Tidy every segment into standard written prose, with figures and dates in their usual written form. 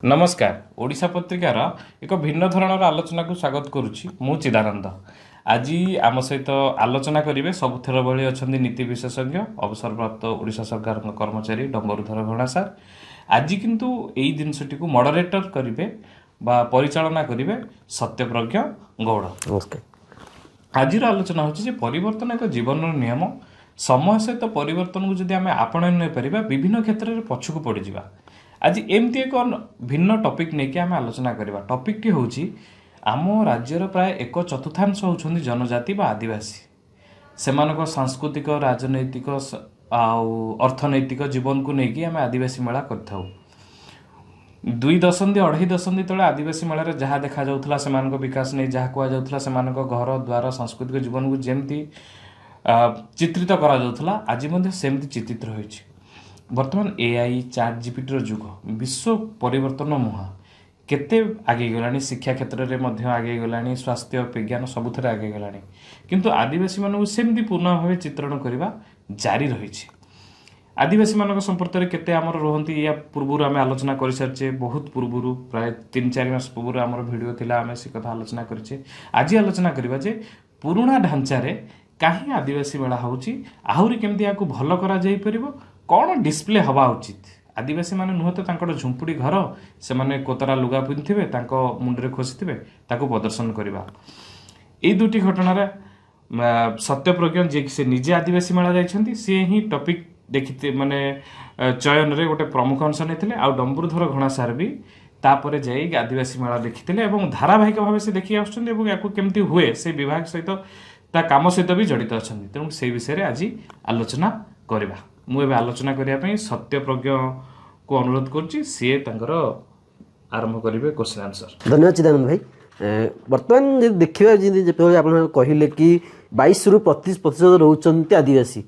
नमस्कार ओडिशा पत्रिकार एक भिन्न धरणर आलोचना को स्वागत करुच्ची मु चिदानंद। आज आम सहित आलोचना करेंगे सबुथर भली अच्छा नीति विशेषज्ञ अवसरप्राप्त ओडिशा सरकार कर्मचारी डम्बरुधर भणा सार। आज किंतु यही जिनसटी को मॉडरेटर करेंगे बा परिचालना करेंगे सत्यप्रज्ञ गौड़। नमस्कार। आज आलोचना होची परिवर्तन एक जीवन नियम समय सहित परिवर्तन को जदि आम आपणाई नहीं पारिबा विभिन्न क्षेत्र में पछकु पड़ जावा। आज एमती एक भिन्न टॉपिक नहीं कि आम आलोचना करवा। टॉपिक टी होची आम राज्यर प्राय एक चतुर्थांश होछन्ती जनजाति बा आदिवासी। सेमानक सांस्कृतिक राजनैतिक आउ अर्थनैतिक जीवन को लेकिन आम आदिवासी मेला करथाउ। 2 दशंधि 2.5 दशंधि तले आदिवासी मेलार जहाँ देखा जाउथला सेमानक विकास नहीं जहाँ कह जाउथला सेमानक घर द्वार सांस्कृतिक जीवन को जेमती चित्रित करा जाउथला आज मध्ये सेमती चित्रित होइछि। वर्तमान एआई चैट जीपीटी जुग विश्व परिवर्तन मुहा केते आगे गलानी। शिक्षा क्षेत्र में मध्य आगे गलानी, स्वास्थ्य विज्ञान सबुथ आगे गलानी, किंतु आदिवासी मानक सेमती पूर्ण भाव चित्रण करने जारी रही। आदिवासी मान संपर्क में केते आमर रहती या पूर्व आम आलोचना कर सारी बहुत पूर्व प्राय 3-4 मास पूर्व आम भिडियो थिला आम से कथा आलोचना करें। आज आलोचना करवा जे पुराणा ढांचारे कहीं आदिवासी मेला होची आहुरी केमती याकू भल करा जाई परिबो, कौन डिस्प्ले हवा उचित। आदिवासी माने नुह तो तांकर झुंपुड़ी घर से माने कोतरा लुगा पिंधिथिबे तांको मुंडरे खोसिथिबे ताकू प्रदर्शन करबा। ए दुटी घटनार सत्यप्रज्ञ जे से निजे आदिवासी मेला जाइछन्ती से ही टॉपिक देखिते माने चयन रे गोटे प्रमुख अंश नेथिले। आ डम्बरुधर घणा सार भी तापरे जाई आदिवासी मेला देखिथिले एवं धारावाहिक भाव से देखि आछन्ती एवं याकू केमती हुए से विभाग सहित ता काम सहित भी जड़ित अछन्ती। तेणु से विषय आज आलोचना करबा। मुझे आलोचना करने सत्यप्रज्ञ को अनुरोध करुच्ची सी आरंभ करेंगे क्वेश्चन आंसर। धन्यवाद चिदानंद भाई। वर्तमान देखा जो आप कहले कि 22 ରୁ 25% रोचंती आदिवासी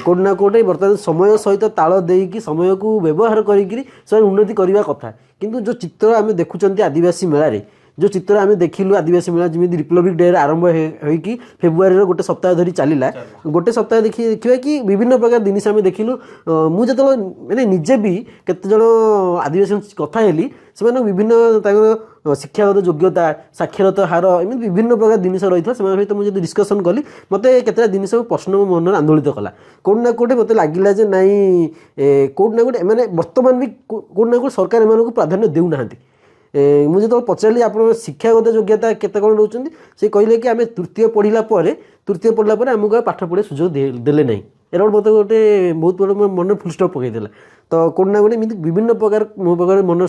कोड ना कोटे वर्तमान समय सहित ताल देकी समय को व्यवहार करी उन्नति करने कथा। किंतु जो चित्र आम देखुं आदिवासी मेला जो चित्र आम देखिलु आदिवासी मेला जमी रिपब्लिक डे आरंभ होगी फेब्रुआरी गोटे सप्ताह धरी चलला। गोटे सप्ताह देखिए कि विभिन्न प्रकार जिनिस आम देखिलु। मुझे जो मैंने निजे भी केते जण आदिवासी कथा हेली से विभिन्न शिक्षागत योग्यता साक्षरता हार एमती विभिन्न प्रकार जिनिस रही है सहित मुझे डिस्कसन कली मत केतटा जिनिस प्रश्न मो मन आंदोलित कला। कौट ना कौटे मत लगिला जे नाई कौट ना कौटे मैंने वर्तमान भी कौट ना कौटे सरकार एम प्राधान्य देना। मुझे जो पचारि आप शिक्षागत योग्यता केते कौन रोच से कहले कि आम तृतीय पढ़ला आमको पाठ पढ़े सुजोग देले ना। एरा मत गोटे बहुत बड़ा मन फुल स्टॉप पकईदेला। तो कौन ना कौटे विभिन्न प्रकार मो पाखे मन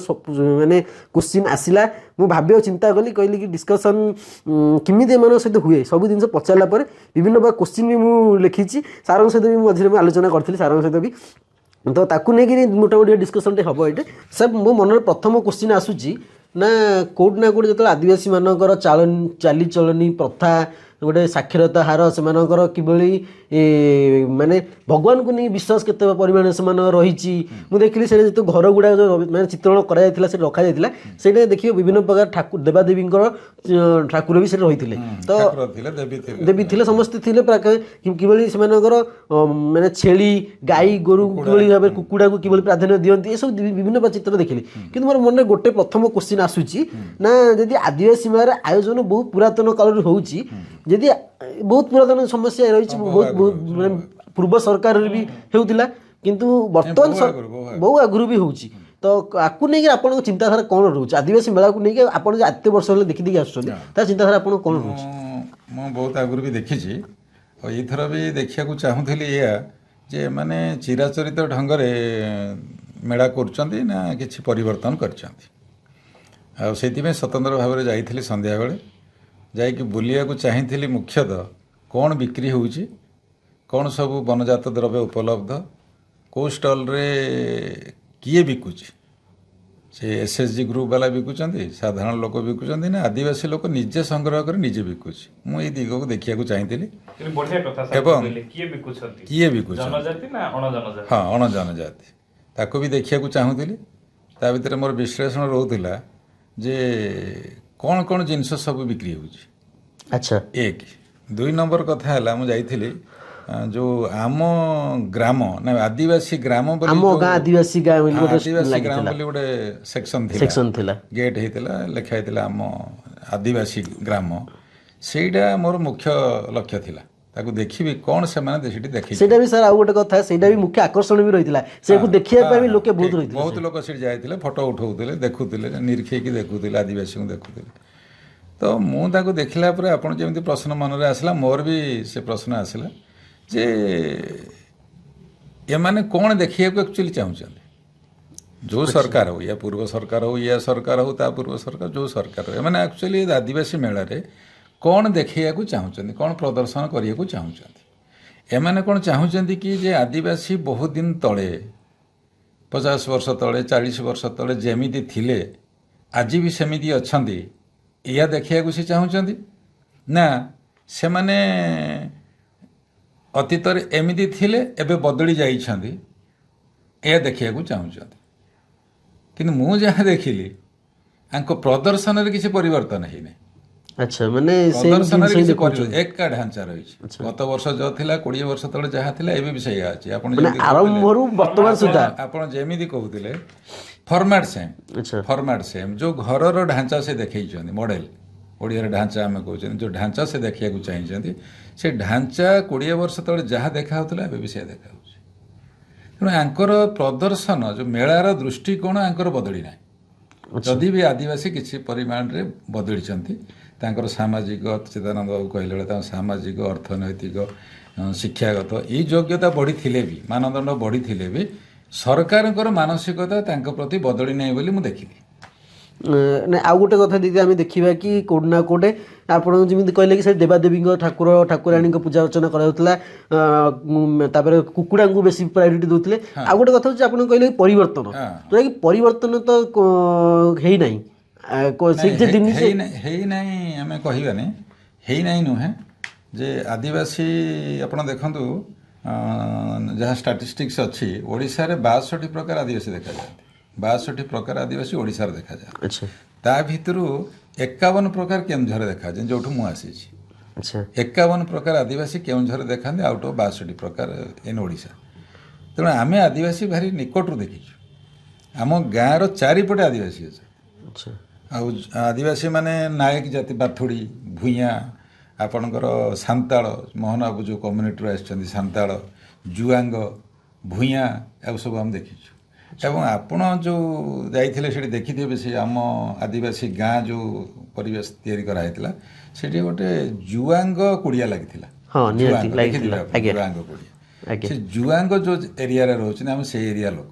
माने क्वेश्चन आसला। मु भाव्य चिंता कली कहली कि डिस्कसन किमी एम सहित हुए सब जिन पचारा विभिन्न प्रकार क्वेश्चन भी मुझे लिखी सार सहित भी मझे आलोचना करी सार सहित भी। तो ताकू नहीं मोटामोटी डिस्कसन हम ये सब मो मन प्रथम क्वेश्चन आसूची ना कौट ना कौट जो आदिवासी मानकर चालीचलनी प्रथा गोटे साक्षरता हार से माने भगवान को नहीं विश्वास के परिमाण से रही। मुझे देखिली से जो घर गुड़ा जो मैंने चित्रण कर रखा जाता से देखिए विभिन्न प्रकार ठाकुर देवादेवी ठाकुर भी से रही तो देवी थे समस्ते थे कि से मैंने छेली गाई गोरु कि भाव कुकुड़ा को कि प्राधान्य दिखती ये सब विभिन्न चित्र देखिली। कि मोर मन गोटे प्रथम क्वेश्चन आसूची ना जदि आदिवासी मेला आयोजन बहुत पुरातन काल होची जदि बहुत पुरातन समस्या रही बहुत पूर्व सरकार भी होता किंतु वर्तमान बहु आगुरी भी होची। तो आपको नहीं आपन चिंताधारा कौन रोच आदिवासी मेला को नहीं आप एत वर्ष देखी देखी आस चिंताधारा आप कौन रोच? मु बहुत आगुरी भी देखी और ये भी देखा चाहूली या जे माने चिराचरित ढंग से मेला कर ना कि परिवर्तन कर स्वतंत्र भाव में जाइली संध्या बेले जाकि बुलिया को चाहती मुख्यतः कौन बिक्री होउची कौन सब वनजात द्रव्य उपलब्ध कौ स्टल रे किए बिकुची से एसएचजी ग्रुप वाला बिकुचंती साधारण लोक बिकुचंती ना आदिवासी लोक निजे संग्रह कर निजे बिकुची। मु ए दिग को देखिया चाहती किए बिकुची हाँ अण जनजाति ताको भी देखिया चाहूली। ता भीतर मोर विश्लेषण रोला जे कौन कौन जिनस सब बिक्री होउची। अच्छा 1 2 नंबर कथा है मुझे ଯୋଉ ଆମ ଗ୍ରାମ ନା ଆଦିବାସୀ ଗ୍ରାମ ବୋଲି ଆମ ଗାଁ ଆଦିବାସୀ ଗାଁ ବୋଲି ଗୋଟେ ଆଦିବାସୀ ଗ୍ରାମ ବୋଲି ଗୋଟେ ସେକ୍ସନ ସେକ୍ସନ ଥିଲା। ଗେଟ୍ ହେଇଥିଲା, ଲେଖା ହେଇଥିଲା ଆମ ଆଦିବାସୀ ଗ୍ରାମ। ସେଇଟା ମୋର ମୁଖ୍ୟ ଲକ୍ଷ୍ୟ ଥିଲା, ତାକୁ ଦେଖିବି କ'ଣ ସେମାନେ ସେଠି ଦେଖି। ସେଇଟା ବି ସାର୍ ଆଉ ଗୋଟେ କଥା, ସେଇଟା ବି ମୁଖ୍ୟ ଆକର୍ଷଣ ବି ରହିଥିଲା, ସେଇଟାକୁ ଦେଖିବା ପାଇଁ ବି ଲୋକେ ବହୁତ ରହିଥିଲେ। ବହୁତ ଲୋକ ସେଠି ଯାଇଥିଲେ, ଫଟୋ ଉଠାଉଥିଲେ, ଦେଖୁଥିଲେ, ନିରୀକ୍ଷେଇକି ଦେଖୁଥିଲେ, ଆଦିବାସୀଙ୍କୁ ଦେଖୁଥିଲେ। ତ ମୁଁ ତାକୁ ଦେଖିଲା ପରେ ଆପଣ ଯେମିତି ପ୍ରଶ୍ନ ମନରେ ଆସିଲା, ମୋର ବି ସେ ପ୍ରଶ୍ନ ଆସିଲା ଯେ ଏମାନେ କ'ଣ ଦେଖିବାକୁ ଆକ୍ଚୁଆଲି ଚାହୁଁଛନ୍ତି। ଯେଉଁ ସରକାର ହଉ, ୟା ପୂର୍ବ ସରକାର ହଉ, ୟା ସରକାର ହଉ, ତା ପୂର୍ବ ସରକାର, ଯେଉଁ ସରକାର ହଉ, ଏମାନେ ଆକ୍ଚୁଆଲି ଆଦିବାସୀ ମେଳାରେ କ'ଣ ଦେଖେଇବାକୁ ଚାହୁଁଛନ୍ତି, କ'ଣ ପ୍ରଦର୍ଶନ କରିବାକୁ ଚାହୁଁଛନ୍ତି। ଏମାନେ କ'ଣ ଚାହୁଁଛନ୍ତି କି ଯେ ଆଦିବାସୀ ବହୁତ ଦିନ ତଳେ, 50 ବର୍ଷ ତଳେ, 40 ବର୍ଷ ତଳେ ଯେମିତି ଥିଲେ ଆଜି ବି ସେମିତି ଅଛନ୍ତି, ଏହା ଦେଖିବାକୁ ସେ ଚାହୁଁଛନ୍ତି, ନା ସେମାନେ ଅତୀତରେ ଏମିତି ଥିଲେ ଏବେ ବଦଳି ଯାଇଛନ୍ତି ଏହା ଦେଖିବାକୁ ଚାହୁଁଛନ୍ତି। କିନ୍ତୁ ମୁଁ ଯାହା ଦେଖିଲି ଆଙ୍କ ପ୍ରଦର୍ଶନରେ କିଛି ପରିବର୍ତ୍ତନ ହେଇନାହିଁ। ଆଚ୍ଛା, ମାନେ ପ୍ରଦର୍ଶନରେ କିଛି ଏକା ଢାଞ୍ଚା ରହିଛି। ଗତ ବର୍ଷ ଯାହା ଥିଲା, 20 ବର୍ଷ ତଳେ ଯାହା ଥିଲା ଏବେ ବି ସେଇଆ ଅଛି। ଆପଣ ଆରମ୍ଭରୁ ବର୍ତ୍ତମାନ ସୁଦ୍ଧା ଆପଣ ଯେମିତି କହୁଥିଲେ ଫର୍ମାଟ୍ ସେମ୍, ଫର୍ମାଟ୍ ସେମ୍। ଯେଉଁ ଘରର ଢାଞ୍ଚା ସେ ଦେଖେଇଛନ୍ତି, ମଡେଲ ଓଡ଼ିଆରେ ଢାଞ୍ଚା ଆମେ କହୁଛନ୍ତି, ଯେଉଁ ଢାଞ୍ଚା ସେ ଦେଖିବାକୁ ଚାହିଁଛନ୍ତି, ସେ ଢାଞ୍ଚା 20 ବର୍ଷ ତଳେ ଯାହା ଦେଖାହେଉଥିଲା ଏବେ ବି ସେଇଆ ଦେଖାହେଉଛି। ତେଣୁ ଆଙ୍କର ପ୍ରଦର୍ଶନ, ଯେଉଁ ମେଳାର ଦୃଷ୍ଟିକୋଣ ଆଙ୍କର ବଦଳି ନାହିଁ। ଯଦି ବି ଆଦିବାସୀ କିଛି ପରିମାଣରେ ବଦଳିଛନ୍ତି, ତାଙ୍କର ସାମାଜିକ, ଚିଦାନନ୍ଦ ବାବୁ କହିଲା ବେଳେ ତାଙ୍କ ସାମାଜିକ, ଅର୍ଥନୈତିକ, ଶିକ୍ଷାଗତ ଏଇ ଯୋଗ୍ୟତା ବଢ଼ିଥିଲେ ବି, ମାନଦଣ୍ଡ ବଢ଼ିଥିଲେ ବି ସରକାରଙ୍କର ମାନସିକତା ତାଙ୍କ ପ୍ରତି ବଦଳି ନାହିଁ ବୋଲି ମୁଁ ଦେଖିଲି। ନା ଆଉ ଗୋଟେ କଥା ଦିଦି ଆମେ ଦେଖିବା କି କୋଉଠି ନା କୋଉଠି ଆପଣ ଯେମିତି କହିଲେ କି ସେ ଦେବାଦେବୀଙ୍କ ଠାକୁର ଠାକୁରାଣୀଙ୍କ ପୂଜା ଅର୍ଚ୍ଚନା କରାଯାଉଥିଲା, ତାପରେ କୁକୁଡ଼ାଙ୍କୁ ବେଶୀ ପ୍ରାୟୋରିଟି ଦେଉଥିଲେ। ଆଉ ଗୋଟେ କଥା ହେଉଛି ଆପଣ କହିଲେ ପରିବର୍ତ୍ତନ, ଯେଉଁଟାକି ପରିବର୍ତ୍ତନ ତ ହେଇନାହିଁ। ହେଇନାହିଁ ଆମେ କହିବାନି, ହେଇନାହିଁ ନୁହେଁ ଯେ ଆଦିବାସୀ ଆପଣ ଦେଖନ୍ତୁ ଯାହା ଷ୍ଟାଟିଷ୍ଟିକ୍ସ ଅଛି, ଓଡ଼ିଶାରେ 62 ପ୍ରକାର ଆଦିବାସୀ ଦେଖାଯାଆନ୍ତି। 62 ପ୍ରକାର ଆଦିବାସୀ ଓଡ଼ିଶାରେ ଦେଖାଯାଏ। ତା ଭିତରୁ 51 ପ୍ରକାର କେଉଁଝରରେ ଦେଖାଯାଏ, ଯେଉଁଠୁ ମୁଁ ଆସିଛି। 51 ପ୍ରକାର ଆଦିବାସୀ କେଉଁଝରରେ ଦେଖାନ୍ତି, ଆଉଟ୍ ଅଫ୍ 62 ପ୍ରକାର ଇନ୍ ଓଡ଼ିଶା। ତେଣୁ ଆମେ ଆଦିବାସୀ ଭାରି ନିକଟରୁ ଦେଖିଛୁ। ଆମ ଗାଁର ଚାରିପଟେ ଆଦିବାସୀ ଅଛି। ଆଉ ଆଦିବାସୀ ମାନେ ନାୟକ ଜାତି, ବାଥୁଡ଼ି, ଭୂଇଁଆ, ଆପଣଙ୍କର ସାନ୍ତାଳ, ମୋହନ ବାବୁ ଯେଉଁ କମ୍ୟୁନିଟିରୁ ଆସିଛନ୍ତି, ସାନ୍ତାଳ, ଜୁଆଙ୍ଗ, ଭୂଇଁଆ, ଆଉ ସବୁ ଆମେ ଦେଖିଛୁ। ଏବଂ ଆପଣ ଯେଉଁ ଯାଇଥିଲେ ସେଠି ଦେଖିଥିବେ, ସେ ଆମ ଆଦିବାସୀ ଗାଁ ଯେଉଁ ପରିବେଶ ତିଆରି କରାହେଇଥିଲା, ସେଠି ଗୋଟେ ଜୁଆଙ୍ଗ କୁଡ଼ିଆ ଲାଗିଥିଲା। ଜୁଆଙ୍ଗ କୁଡ଼ିଆ, ସେ ଜୁଆଙ୍ଗ ଯେଉଁ ଏରିଆରେ ରହୁଛନ୍ତି, ଆମେ ସେଇ ଏରିଆ ଲୋକ।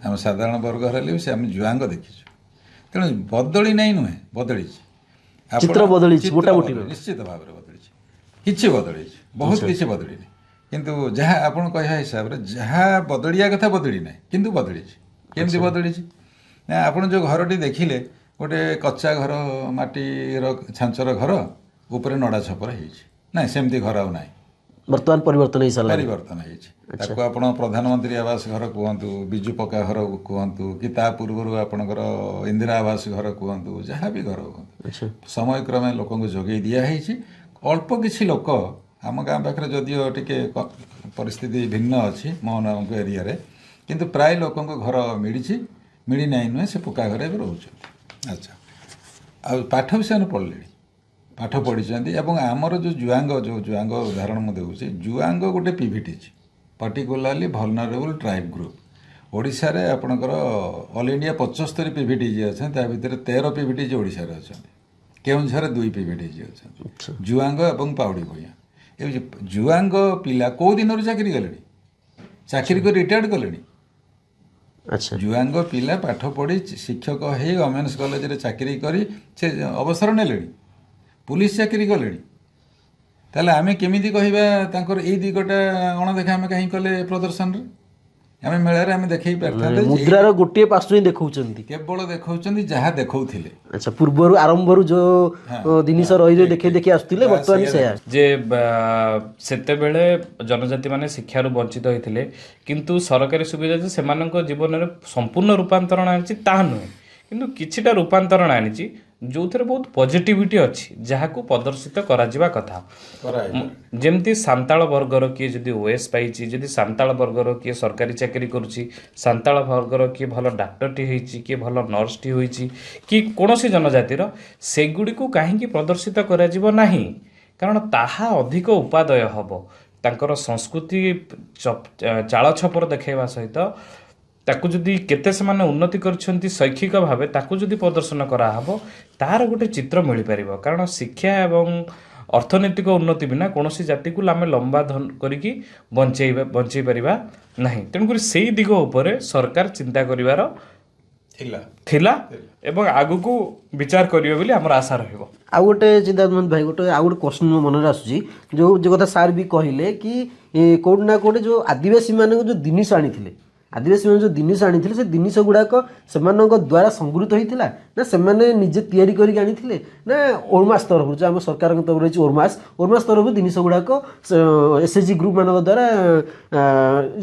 ଆମେ ସାଧାରଣ ବର୍ଗ ହେଲେ ବି ସେ ଆମେ ଜୁଆଙ୍ଗ ଦେଖିଛୁ। ତେଣୁ ବଦଳି ନାହିଁ ନୁହେଁ, ବଦଳିଛି, ଚିତ୍ର ବଦଳିଛି, ନିଶ୍ଚିତ ଭାବରେ ବଦଳିଛି, କିଛି ବଦଳିଛି, ବହୁତ କିଛି ବଦଳିନି। କିନ୍ତୁ ଯାହା ଆପଣ କହିବା ହିସାବରେ ଯାହା ବଦଳିବା କଥା ବଦଳି ନାହିଁ, କିନ୍ତୁ ବଦଳିଛି। କେମିତି ବଦଳିଛି ନା, ଆପଣ ଯେଉଁ ଘରଟି ଦେଖିଲେ, ଗୋଟେ କଚ୍ଚା ଘର, ମାଟିର ଛାଞ୍ଚର ଘର, ଉପରେ ନଡ଼ା ଛପର ହେଇଛି, ନାଇଁ ସେମିତି ଘର ଆଉ ନାହିଁ। ବର୍ତ୍ତମାନ ପରିବର୍ତ୍ତନ ହେଇସାରିଲା, ପରିବର୍ତ୍ତନ ହେଇଛି। ତାକୁ ଆପଣ ପ୍ରଧାନମନ୍ତ୍ରୀ ଆବାସ ଘର କୁହନ୍ତୁ, ବିଜୁ ପକ୍କା ଘର କୁହନ୍ତୁ, କି ତା ପୂର୍ବରୁ ଆପଣଙ୍କର ଇନ୍ଦିରା ଆବାସ ଘର କୁହନ୍ତୁ, ଯାହା ବି ଘର କୁହନ୍ତୁ, ସମୟକ୍ରମେ ଲୋକଙ୍କୁ ଯୋଗେଇ ଦିଆହେଇଛି। ଅଳ୍ପ କିଛି ଲୋକ ଆମ ଗାଁ ପାଖରେ ଯଦିଓ ଟିକେ ପରିସ୍ଥିତି ଭିନ୍ନ ଅଛି ମୋହନଙ୍କ ଏରିଆରେ, କିନ୍ତୁ ପ୍ରାୟ ଲୋକଙ୍କୁ ଘର ମିଳିଛି, ମିଳିନାହିଁ ନୁହେଁ, ସେ ପକ୍କା ଘରେ ଏବେ ରହୁଛନ୍ତି। ଆଚ୍ଛା, ଆଉ ପାଠ ବି ସେମାନେ ପଢ଼ିଲେଣି, ପାଠ ପଢ଼ିଛନ୍ତି। ଏବଂ ଆମର ଯେଉଁ ଜୁଆଙ୍ଗ ଉଦାହରଣ ମୁଁ ଦେଉଛି, ଜୁଆଙ୍ଗ ଗୋଟେ ପିଭିଟିଛି, ପର୍ଟିକୁଲାରଲି ଭଲନରେବୁଲ୍ ଟ୍ରାଇବ୍ ଗ୍ରୁପ୍। ଓଡ଼ିଶାରେ ଆପଣଙ୍କର ଅଲ୍ ଇଣ୍ଡିଆ 75 ପିଭିଟିଜି ଅଛନ୍ତି, ତା ଭିତରେ 13 ପିଭିଟିଜି ଓଡ଼ିଶାରେ ଅଛନ୍ତି। କେଉଁଝରରେ 2 ପିଭିଟିଜି ଅଛନ୍ତି, ଜୁଆଙ୍ଗ ଏବଂ ପାଉଡ଼ି ଭୂଇଁଆ। ଏ ଜୁଆଙ୍ଗ ପିଲା କେଉଁ ଦିନରୁ ଚାକିରି କଲେଣି, ଚାକିରି କରି ରିଟାୟାର୍ଡ କଲେଣି। ଜୁଆଙ୍ଗ ପିଲା ପାଠ ପଢ଼ି ଶିକ୍ଷକ ହେଇ ଓମେନ୍ସ କଲେଜରେ ଚାକିରି କରି ସେ ଅବସର ନେଲେଣି, ପୁଲିସ ଚାକିରି କଲେଣି। ତାହେଲେ ଆମେ କେମିତି କହିବା ତାଙ୍କର ଏଇ ଦିଗଟା ଅଣଦେଖା ଆମେ କାହିଁ କଲେ ପ୍ରଦର୍ଶନରେ? ଆମେ ମେଳାରେ ଆମେ ଦେଖେଇ ପାରିଥାନ୍ତେ, ମୁଦ୍ରାର ଗୋଟିଏ ପାର୍ଶ୍ୱ ହିଁ ଦେଖାଉଛନ୍ତି, କେବଳ ଦେଖାଉଛନ୍ତି ଯାହା ଦେଖାଉଥିଲେ। ଆଚ୍ଛା, ପୂର୍ବରୁ ଆରମ୍ଭରୁ ଯେଉଁ ଜିନିଷ ରହି ଦେଖେଇ ଦେଖି ଆସୁଥିଲେ, ବର୍ତ୍ତମାନ ସେୟା ଯେ ସେତେବେଳେ ଜନଜାତି ମାନେ ଶିକ୍ଷାରୁ ବଞ୍ଚିତ ହୋଇଥିଲେ, କିନ୍ତୁ ସରକାରୀ ସୁବିଧା ଯେ ସେମାନଙ୍କ ଜୀବନରେ ସମ୍ପୂର୍ଣ୍ଣ ରୂପାନ୍ତରଣ ଆଣିଛି ତାହା ନୁହେଁ, କିନ୍ତୁ କିଛିଟା ରୂପାନ୍ତରଣ ଆଣିଛି। ଯୋଉଥିରେ ବହୁତ ପଜିଟିଭିଟି ଅଛି ଯାହାକୁ ପ୍ରଦର୍ଶିତ କରାଯିବା କଥା। ଯେମିତି ସାନ୍ତାଳ ବର୍ଗର କିଏ ଯଦି ଓଏସ୍ ପାଇଛି, ଯଦି ସାନ୍ତାଳ ବର୍ଗର କିଏ ସରକାରୀ ଚାକିରି କରୁଛି, ସାନ୍ତାଳ ବର୍ଗର କିଏ ଭଲ ଡାକ୍ତରଟି ହେଇଛି, କିଏ ଭଲ ନର୍ସଟି ହୋଇଛି, କି କୌଣସି ଜନଜାତିର, ସେଗୁଡ଼ିକୁ କାହିଁକି ପ୍ରଦର୍ଶିତ କରାଯିବ ନାହିଁ? କାରଣ ତାହା ଅଧିକ ଉପାଦେୟ ହେବ। ତାଙ୍କର ସଂସ୍କୃତି ଚାଳ ଛପର ଦେଖାଇବା ସହିତ ତାକୁ ଯଦି କେତେ ସେମାନେ ଉନ୍ନତି କରିଛନ୍ତି ଶୈକ୍ଷିକ ଭାବେ ତାକୁ ଯଦି ପ୍ରଦର୍ଶନ କରାହେବ ତାର ଗୋଟେ ଚିତ୍ର ମିଳିପାରିବ। କାରଣ ଶିକ୍ଷା ଏବଂ ଅର୍ଥନୈତିକ ଉନ୍ନତି ବିନା କୌଣସି ଜାତିକୁ ଆମେ ଲମ୍ବା କରିକି ବଞ୍ଚେଇ ପାରିବା ନାହିଁ। ତେଣୁକରି ସେଇ ଦିଗ ଉପରେ ସରକାର ଚିନ୍ତା କରିବାର ଥିଲା ଏବଂ ଆଗକୁ ବିଚାର କରିବେ ବୋଲି ଆମର ଆଶା ରହିବ। ଆଉ ଗୋଟେ ଚିନ୍ତାମନ ଭାଇ ଆଉ ଗୋଟେ କ୍ୱେଶ୍ଚନ୍ ମୋ ମନରେ ଆସୁଛି, ଯେଉଁ କଥା ସାର୍ ବି କହିଲେ କି କେଉଁଠି ନା କେଉଁଠି ଯେଉଁ ଆଦିବାସୀମାନଙ୍କୁ ଯେଉଁ ଜିନିଷ ଆଣିଥିଲେ, ଆଦିବାସୀମାନେ ଯେଉଁ ଜିନିଷ ଆଣିଥିଲେ ସେ ଜିନିଷ ଗୁଡ଼ାକ ସେମାନଙ୍କ ଦ୍ୱାରା ସଂଗୃହୀତ ହୋଇଥିଲା ନା ସେମାନେ ନିଜେ ତିଆରି କରିକି ଆଣିଥିଲେ ନା ଓର୍ମାସ ତରଫରୁ, ଯେଉଁ ଆମ ସରକାରଙ୍କ ତରଫରୁ ରହିଛି ଓର୍ମାସ ତରଫରୁ ଜିନିଷ ଗୁଡ଼ାକ SHG ଗ୍ରୁପ୍ ମାନଙ୍କ ଦ୍ୱାରା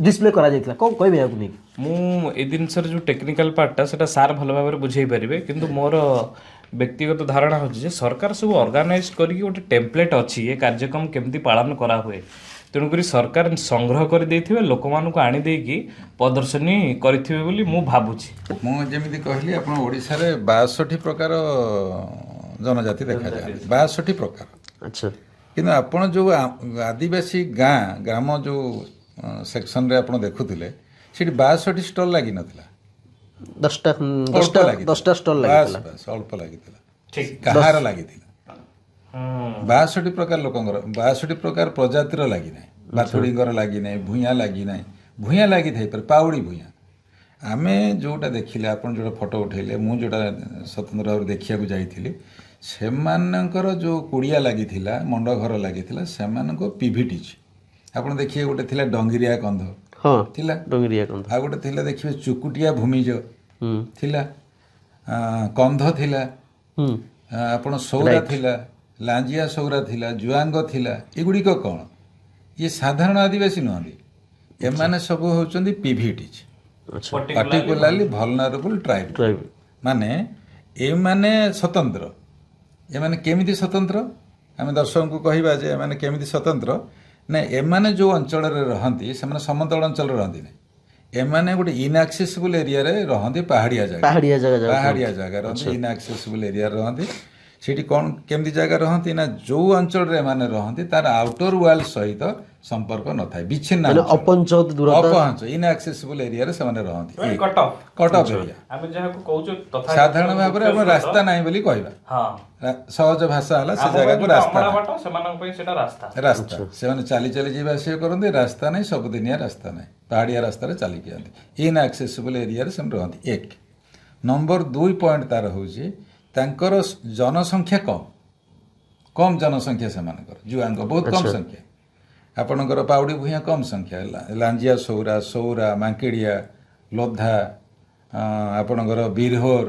ଡିସପ୍ଲେ କରାଯାଇଥିଲା? କ'ଣ କହିବେ ଏହାକୁ ନେଇକି? ମୁଁ ଏ ଜିନିଷର ଯେଉଁ ଟେକ୍ନିକାଲ ପାର୍ଟଟା ସେଟା ସାର୍ ଭଲ ଭାବରେ ବୁଝେଇ ପାରିବେ, କିନ୍ତୁ ମୋର ବ୍ୟକ୍ତିଗତ ଧାରଣା ହେଉଛି ଯେ ସରକାର ସବୁ ଅର୍ଗାନାଇଜ କରିକି ଗୋଟେ ଟେମ୍ପଲେଟ୍ ଅଛି ଏ କାର୍ଯ୍ୟକ୍ରମ କେମିତି ପାଳନ କରାହୁଏ। ତେଣୁକରି ସରକାର ସଂଗ୍ରହ କରିଦେଇଥିବେ, ଲୋକମାନଙ୍କୁ ଆଣିଦେଇକି ପ୍ରଦର୍ଶନୀ କରିଥିବେ ବୋଲି ମୁଁ ଭାବୁଛି। ମୁଁ ଯେମିତି କହିଲି ଆପଣ ଓଡ଼ିଶାରେ 62 ପ୍ରକାର ଜନଜାତି ଦେଖାଯାଆନ୍ତି, 62 ପ୍ରକାର। ଆଚ୍ଛା। କିନ୍ତୁ ଆପଣ ଯେଉଁ ଆଦିବାସୀ ଗ୍ରାମ ଯେଉଁ ସେକ୍ସନରେ ଆପଣ ଦେଖୁଥିଲେ ସେଠି 62 ଷ୍ଟଲ୍ ଲାଗିନଥିଲା, 10ଟା ଷ୍ଟଲ୍ ଲାଗିଥିଲା, ଅଳ୍ପ ଲାଗିଥିଲା, କାହାର ଲାଗିଥିଲା 62 ପ୍ରକାର ଲୋକଙ୍କର, 62 ପ୍ରକାର ପ୍ରଜାତିର ଲାଗିନାହିଁ, ବାଥୁଡ଼ିଙ୍କର ଲାଗିନାହିଁ, ଭୂଇଁଆ ଲାଗିନାହିଁ, ଭୂଇଁଆ ଲାଗିଥାଇପାରେ, ପାଉଡ଼ି ଭୂଇଁଆ। ଆମେ ଯେଉଁଟା ଦେଖିଲେ, ଆପଣ ଯେଉଁଟା ଫଟୋ ଉଠେଇଲେ, ମୁଁ ଯେଉଁଟା ସ୍ୱତନ୍ତ୍ର ଭାବରେ ଦେଖିବାକୁ ଯାଇଥିଲି, ସେମାନଙ୍କର ଯେଉଁ କୁଡ଼ିଆ ଲାଗିଥିଲା, ମଣ୍ଡ ଘର ଲାଗିଥିଲା, ସେମାନଙ୍କ PVTG ଆପଣ ଦେଖିବେ, ଗୋଟେ ଥିଲା ଡଙ୍ଗିରିଆ କନ୍ଧ ଥିଲା, ଆଉ ଗୋଟେ ଥିଲା ଦେଖିବେ ଚୁକୁଟିଆ ଭୂମିଜ ଥିଲା, କନ୍ଧ ଥିଲା, ଆପଣ ସୌରା ଥିଲା, ଲାଞ୍ଜିଆ ସୌରା ଥିଲା, ଜୁଆଙ୍ଗ ଥିଲା। ଏଗୁଡ଼ିକ କ'ଣ? ଇଏ ସାଧାରଣ ଆଦିବାସୀ ନୁହନ୍ତି, ଏମାନେ ସବୁ ହେଉଛନ୍ତି PVTG, ପାର୍ଟିକୁଲାରଲି ଭଲନରେବୁଲ୍ ଟ୍ରାଇବ୍। ମାନେ ଏମାନେ ସ୍ୱତନ୍ତ୍ର। ଏମାନେ କେମିତି ସ୍ୱତନ୍ତ୍ର? ଆମେ ଦର୍ଶକଙ୍କୁ କହିବା ଯେ ଏମାନେ କେମିତି ସ୍ୱତନ୍ତ୍ର ନା, ଏମାନେ ଯେଉଁ ଅଞ୍ଚଳରେ ରହନ୍ତି ସେମାନେ ସମତଳ ଅଞ୍ଚଳରେ ରହନ୍ତି ନାହିଁ, ଏମାନେ ଗୋଟେ ଇନ୍ଆକ୍ସେସିବୁଲ୍ ଏରିଆରେ ରହନ୍ତି, ପାହାଡ଼ିଆ ଜାଗା ରହନ୍ତି, ଇନ୍ଆକ୍ସେସିବୁଲ୍ ଏରିଆରେ ରହନ୍ତି। ସେଠି କ'ଣ କେମିତି ଜାଗା ରହନ୍ତି ନା, ଯେଉଁ ଅଞ୍ଚଳରେ ଏମାନେ ରହନ୍ତି ତାର ଆଉଟର ୱାର୍ଲଡ ସହିତ ସମ୍ପର୍କ ନଥାଏ, ବିଚ୍ଛିନ୍ନ ଇନ୍ଆକ୍ସେସିବୁଲ୍ ଏରିଆରେ ସେମାନେ ରହନ୍ତି, କଟ୍ ଅଫ୍ ଏରିଆ। ସାଧାରଣ ଭାବରେ ଆମେ ରାସ୍ତା ନାହିଁ ବୋଲି କହିବା, ସହଜ ଭାଷା ହେଲା ସେ ଜାଗାକୁ ରାସ୍ତା, ସେମାନେ ଚାଲି ଚାଲି ଯିବା ଆସିବା କରନ୍ତି, ରାସ୍ତା ନାହିଁ, ସବୁଦିନିଆ ରାସ୍ତା ନାହିଁ, ପାହାଡ଼ିଆ ରାସ୍ତାରେ ଚାଲିକି ଯାଆନ୍ତି, ଇନ୍ଆକ୍ସେସିବୁଲ୍ ଏରିଆରେ ସେମାନେ ରହନ୍ତି। 1 ନମ୍ବର 2 ପଏଣ୍ଟ ତାର ହେଉଛି ତାଙ୍କର ଜନସଂଖ୍ୟା କମ୍ ଜନସଂଖ୍ୟା ସେମାନଙ୍କର, ଜୁଆଙ୍ଗ ବହୁତ କମ୍ ସଂଖ୍ୟା, ଆପଣଙ୍କର ପାଉଡ଼ି ଭୂଇଁଆ କମ୍ ସଂଖ୍ୟା, ଲାଞ୍ଜିଆ ସୌରା, ମାଙ୍କିଡ଼ିଆ, ଲୋଧା, ଆପଣଙ୍କର ବିରହୋର,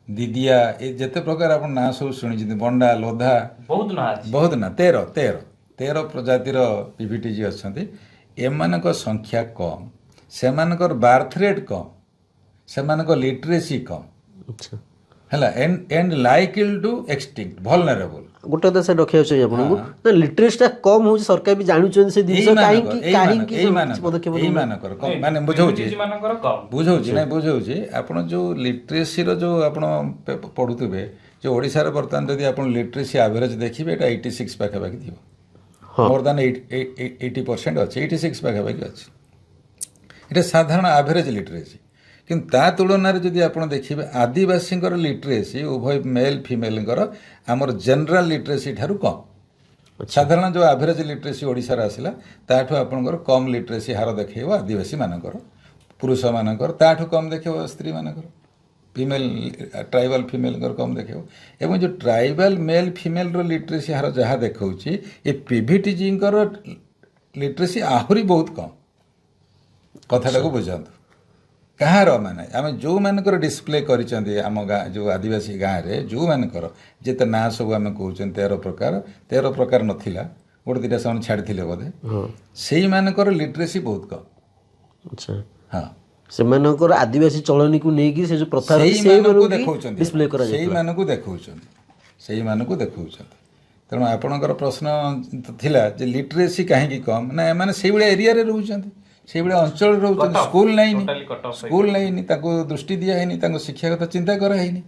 ଦିଦିଆ, ଏ ଯେତେ ପ୍ରକାର ଆପଣ ନାଁ ସବୁ ଶୁଣିଛନ୍ତି, ବଣ୍ଡା, ଲୋଧା, ବହୁତ ନା 13 ପ୍ରଜାତିର PVTG ଅଛନ୍ତି। ଏମାନଙ୍କ ସଂଖ୍ୟା କମ୍, ସେମାନଙ୍କର ବାର୍ଥ ରେଟ୍ କମ୍, ସେମାନଙ୍କ ଲିଟରେସି କମ୍ ହେଲା, ଏଣ୍ଡ ଲାଇକେଲ୍ ଟୁ ଏକ୍ସଟିଙ୍କ୍ଟ, ଭଲନେରେବୁଲ୍। ଗୋଟେ କଥା ସେ ରଖିବାକୁ ଚାହିଁବି ଆପଣଙ୍କୁ, ନା ଲିଟରେସିଟା କମ୍ ହେଉଛି, ସରକାର ବି ଜାଣୁଛନ୍ତି ସେ ଜିନିଷ ମାନେ ବୁଝଉଛି ଆପଣ ଯେଉଁ ଲିଟରେସିର ଯେଉଁ ଆପଣ ପଢ଼ୁଥିବେ, ଯେଉଁ ଓଡ଼ିଶାରେ ବର୍ତ୍ତମାନ ଯଦି ଆପଣ ଲିଟରେସି ଆଭରେଜ ଦେଖିବେ ଏଇଟା 86 ପାଖାପାଖି ଥିବ, ମୋର୍ ଦାନ୍ 80% ଅଛି, 86 ପାଖାପାଖି ଅଛି, ଏଇଟା ସାଧାରଣ ଆଭରେଜ ଲିଟରେସି। କିନ୍ତୁ ତା ତୁଳନାରେ ଯଦି ଆପଣ ଦେଖିବେ ଆଦିବାସୀଙ୍କର ଲିଟରେସି ଉଭୟ ମେଲ୍ ଫିମେଲଙ୍କର ଆମର ଜେନେରାଲ ଲିଟରେସି ଠାରୁ କମ୍, ସାଧାରଣ ଯେଉଁ ଆଭରେଜ ଲିଟରେସି ଓଡ଼ିଶାରେ ଆସିଲା ତାଠୁ ଆପଣଙ୍କର କମ୍ ଲିଟରେସି ହାର ଦେଖେଇବ ଆଦିବାସୀମାନଙ୍କର, ପୁରୁଷମାନଙ୍କର ତାଠୁ କମ୍ ଦେଖେଇବ ସ୍ତ୍ରୀମାନଙ୍କର, ଟ୍ରାଇବାଲ୍ ଫିମେଲଙ୍କର କମ୍ ଦେଖେଇବ। ଏବଂ ଯେଉଁ ଟ୍ରାଇବାଲ୍ ମେଲ୍ ଫିମେଲର ଲିଟରେସି ହାର ଯାହା ଦେଖାଉଛି, ଏ PVTGଙ୍କର ଲିଟରେସି ଆହୁରି ବହୁତ କମ୍। କଥାଟାକୁ ବୁଝାନ୍ତୁ, କାହାର ମାନେ ଆମେ ଯେଉଁମାନଙ୍କର ଡିସପ୍ଲେ କରିଛନ୍ତି ଆମ ଗାଁ, ଯେଉଁ ଆଦିବାସୀ ଗାଁରେ ଯେଉଁମାନଙ୍କର ଯେତେ ନାଁ ସବୁ ଆମେ କହୁଛନ୍ତି 13 ପ୍ରକାର ନଥିଲା, ଗୋଟେ ଦୁଇଟା ସେମାନେ ଛାଡ଼ିଥିଲେ ବୋଧେ, ସେଇମାନଙ୍କର ଲିଟରେସି ବହୁତ କମ୍। ହଁ, ସେମାନଙ୍କର ଆଦିବାସୀ ଚଳନୀକୁ ନେଇକି ସେ ଯୋଉ ପ୍ରଥା ରହିଛି ସେଇମାନଙ୍କୁ ସେଇମାନଙ୍କୁ ଦେଖାଉଛନ୍ତି ଡିସପ୍ଲେ କରାଯାଏ। ସେଇମାନଙ୍କୁ ଦେଖାଉଛନ୍ତି। ତେଣୁ ଆପଣଙ୍କର ପ୍ରଶ୍ନ ଥିଲା ଯେ ଲିଟରେସି କାହିଁକି କମ୍, ନା ଏମାନେ ସେଇଭଳିଆ ଏରିଆରେ ରହୁଛନ୍ତି, ସେଇଭଳିଆ ଅଞ୍ଚଳରେ ରହୁଛନ୍ତି, ସ୍କୁଲ ନେଇନି, ସ୍କୁଲ ନେଇନି, ତାଙ୍କୁ ଦୃଷ୍ଟି ଦିଆ ହେଇନି, ତାଙ୍କୁ ଶିକ୍ଷାଗତ ଚିନ୍ତା କରାହେଇନି।